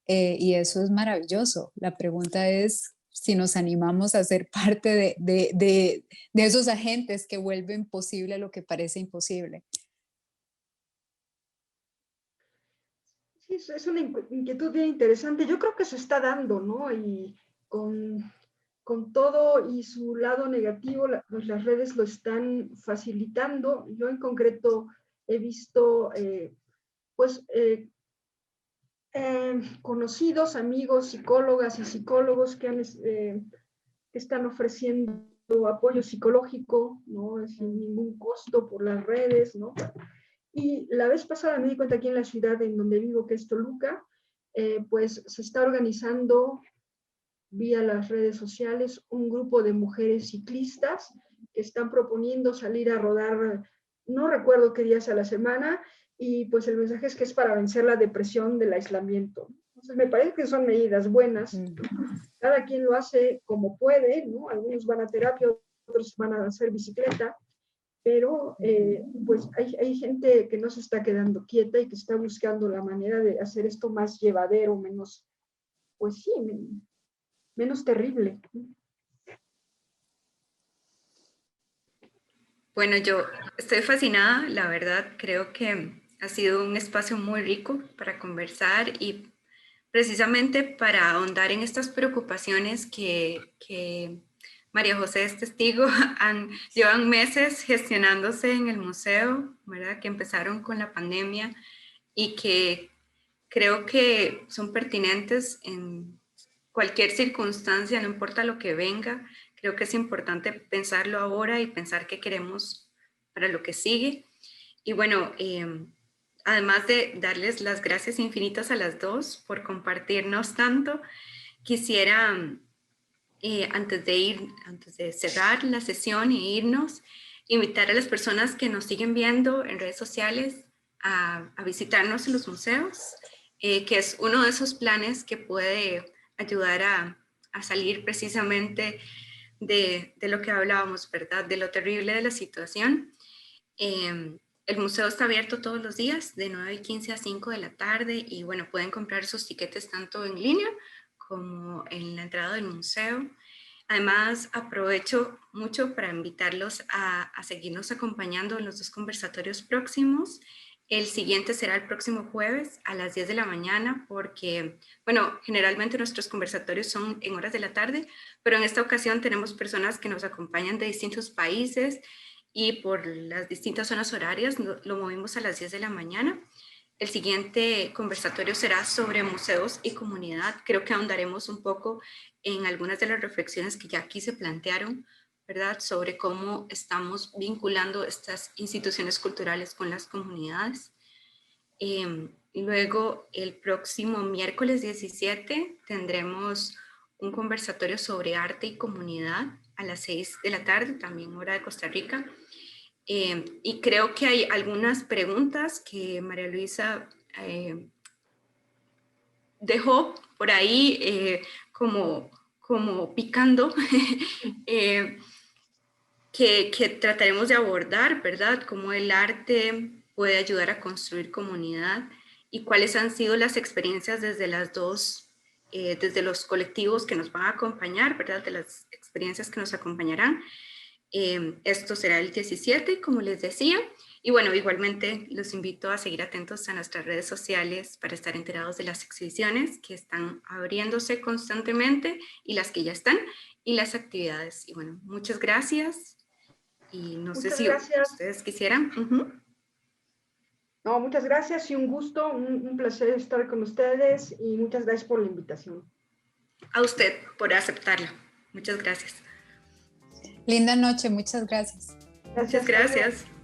Y eso es maravilloso. La pregunta es si nos animamos a ser parte de esos agentes que vuelven posible lo que parece imposible. Sí, es una inquietud bien interesante. Yo creo que se está dando, ¿no? Y con todo y su lado negativo, pues las redes lo están facilitando. Yo en concreto he visto, pues, conocidos, amigos, psicólogas y psicólogos que están ofreciendo apoyo psicológico, ¿no? Sin ningún costo por las redes, ¿no? Y la vez pasada me di cuenta aquí en la ciudad en donde vivo, que es Toluca, pues se está organizando vía las redes sociales un grupo de mujeres ciclistas que están proponiendo salir a rodar, no recuerdo qué días a la semana, y pues el mensaje es que es para vencer la depresión del aislamiento. Entonces me parece que son medidas buenas. Cada quien lo hace como puede, ¿no? Algunos van a terapia, otros van a hacer bicicleta, pero pues hay gente que no se está quedando quieta y que está buscando la manera de hacer esto más llevadero, menos, pues sí, menos terrible. Bueno, yo estoy fascinada, la verdad, creo que ha sido un espacio muy rico para conversar y precisamente para ahondar en estas preocupaciones que María José es testigo, llevan meses gestionándose en el museo, ¿verdad? Que empezaron con la pandemia y que creo que son pertinentes en cualquier circunstancia, no importa lo que venga. Creo que es importante pensarlo ahora y pensar qué queremos para lo que sigue. Y bueno, además de darles las gracias infinitas a las dos por compartirnos tanto, quisiera, antes de cerrar la sesión e irnos, invitar a las personas que nos siguen viendo en redes sociales a visitarnos en los museos, que es uno de esos planes que puede ayudar a salir precisamente de lo que hablábamos, ¿verdad? De lo terrible de la situación. El museo está abierto todos los días de 9:15 a 5 de la tarde y bueno, pueden comprar sus tiquetes tanto en línea como en la entrada del museo. Además, aprovecho mucho para invitarlos a seguirnos acompañando en los 2 conversatorios próximos. El siguiente será el próximo jueves a las 10 de la mañana porque, bueno, generalmente nuestros conversatorios son en horas de la tarde, pero en esta ocasión tenemos personas que nos acompañan de distintos países y por las distintas zonas horarias lo movimos a las 10 de la mañana. El siguiente conversatorio será sobre museos y comunidad. Creo que ahondaremos un poco en algunas de las reflexiones que ya aquí se plantearon, ¿verdad? Sobre cómo estamos vinculando estas instituciones culturales con las comunidades. Y luego, el próximo miércoles 17 tendremos un conversatorio sobre arte y comunidad a las 6 de la tarde, también hora de Costa Rica. Y creo que hay algunas preguntas que María Luisa dejó por ahí como picando, que trataremos de abordar, ¿verdad? Cómo el arte puede ayudar a construir comunidad y cuáles han sido las experiencias desde desde los colectivos que nos van a acompañar, ¿verdad? De las experiencias que nos acompañarán. Esto será el 17, como les decía. Y bueno, igualmente los invito a seguir atentos a nuestras redes sociales para estar enterados de las exhibiciones que están abriéndose constantemente y las que ya están y las actividades. Y bueno, muchas gracias. Y no sé si ustedes quisieran. No, muchas gracias y un gusto, un placer estar con ustedes y muchas gracias por la invitación. A usted por aceptarla. Muchas gracias. Linda noche, muchas gracias. Muchas gracias. Adiós.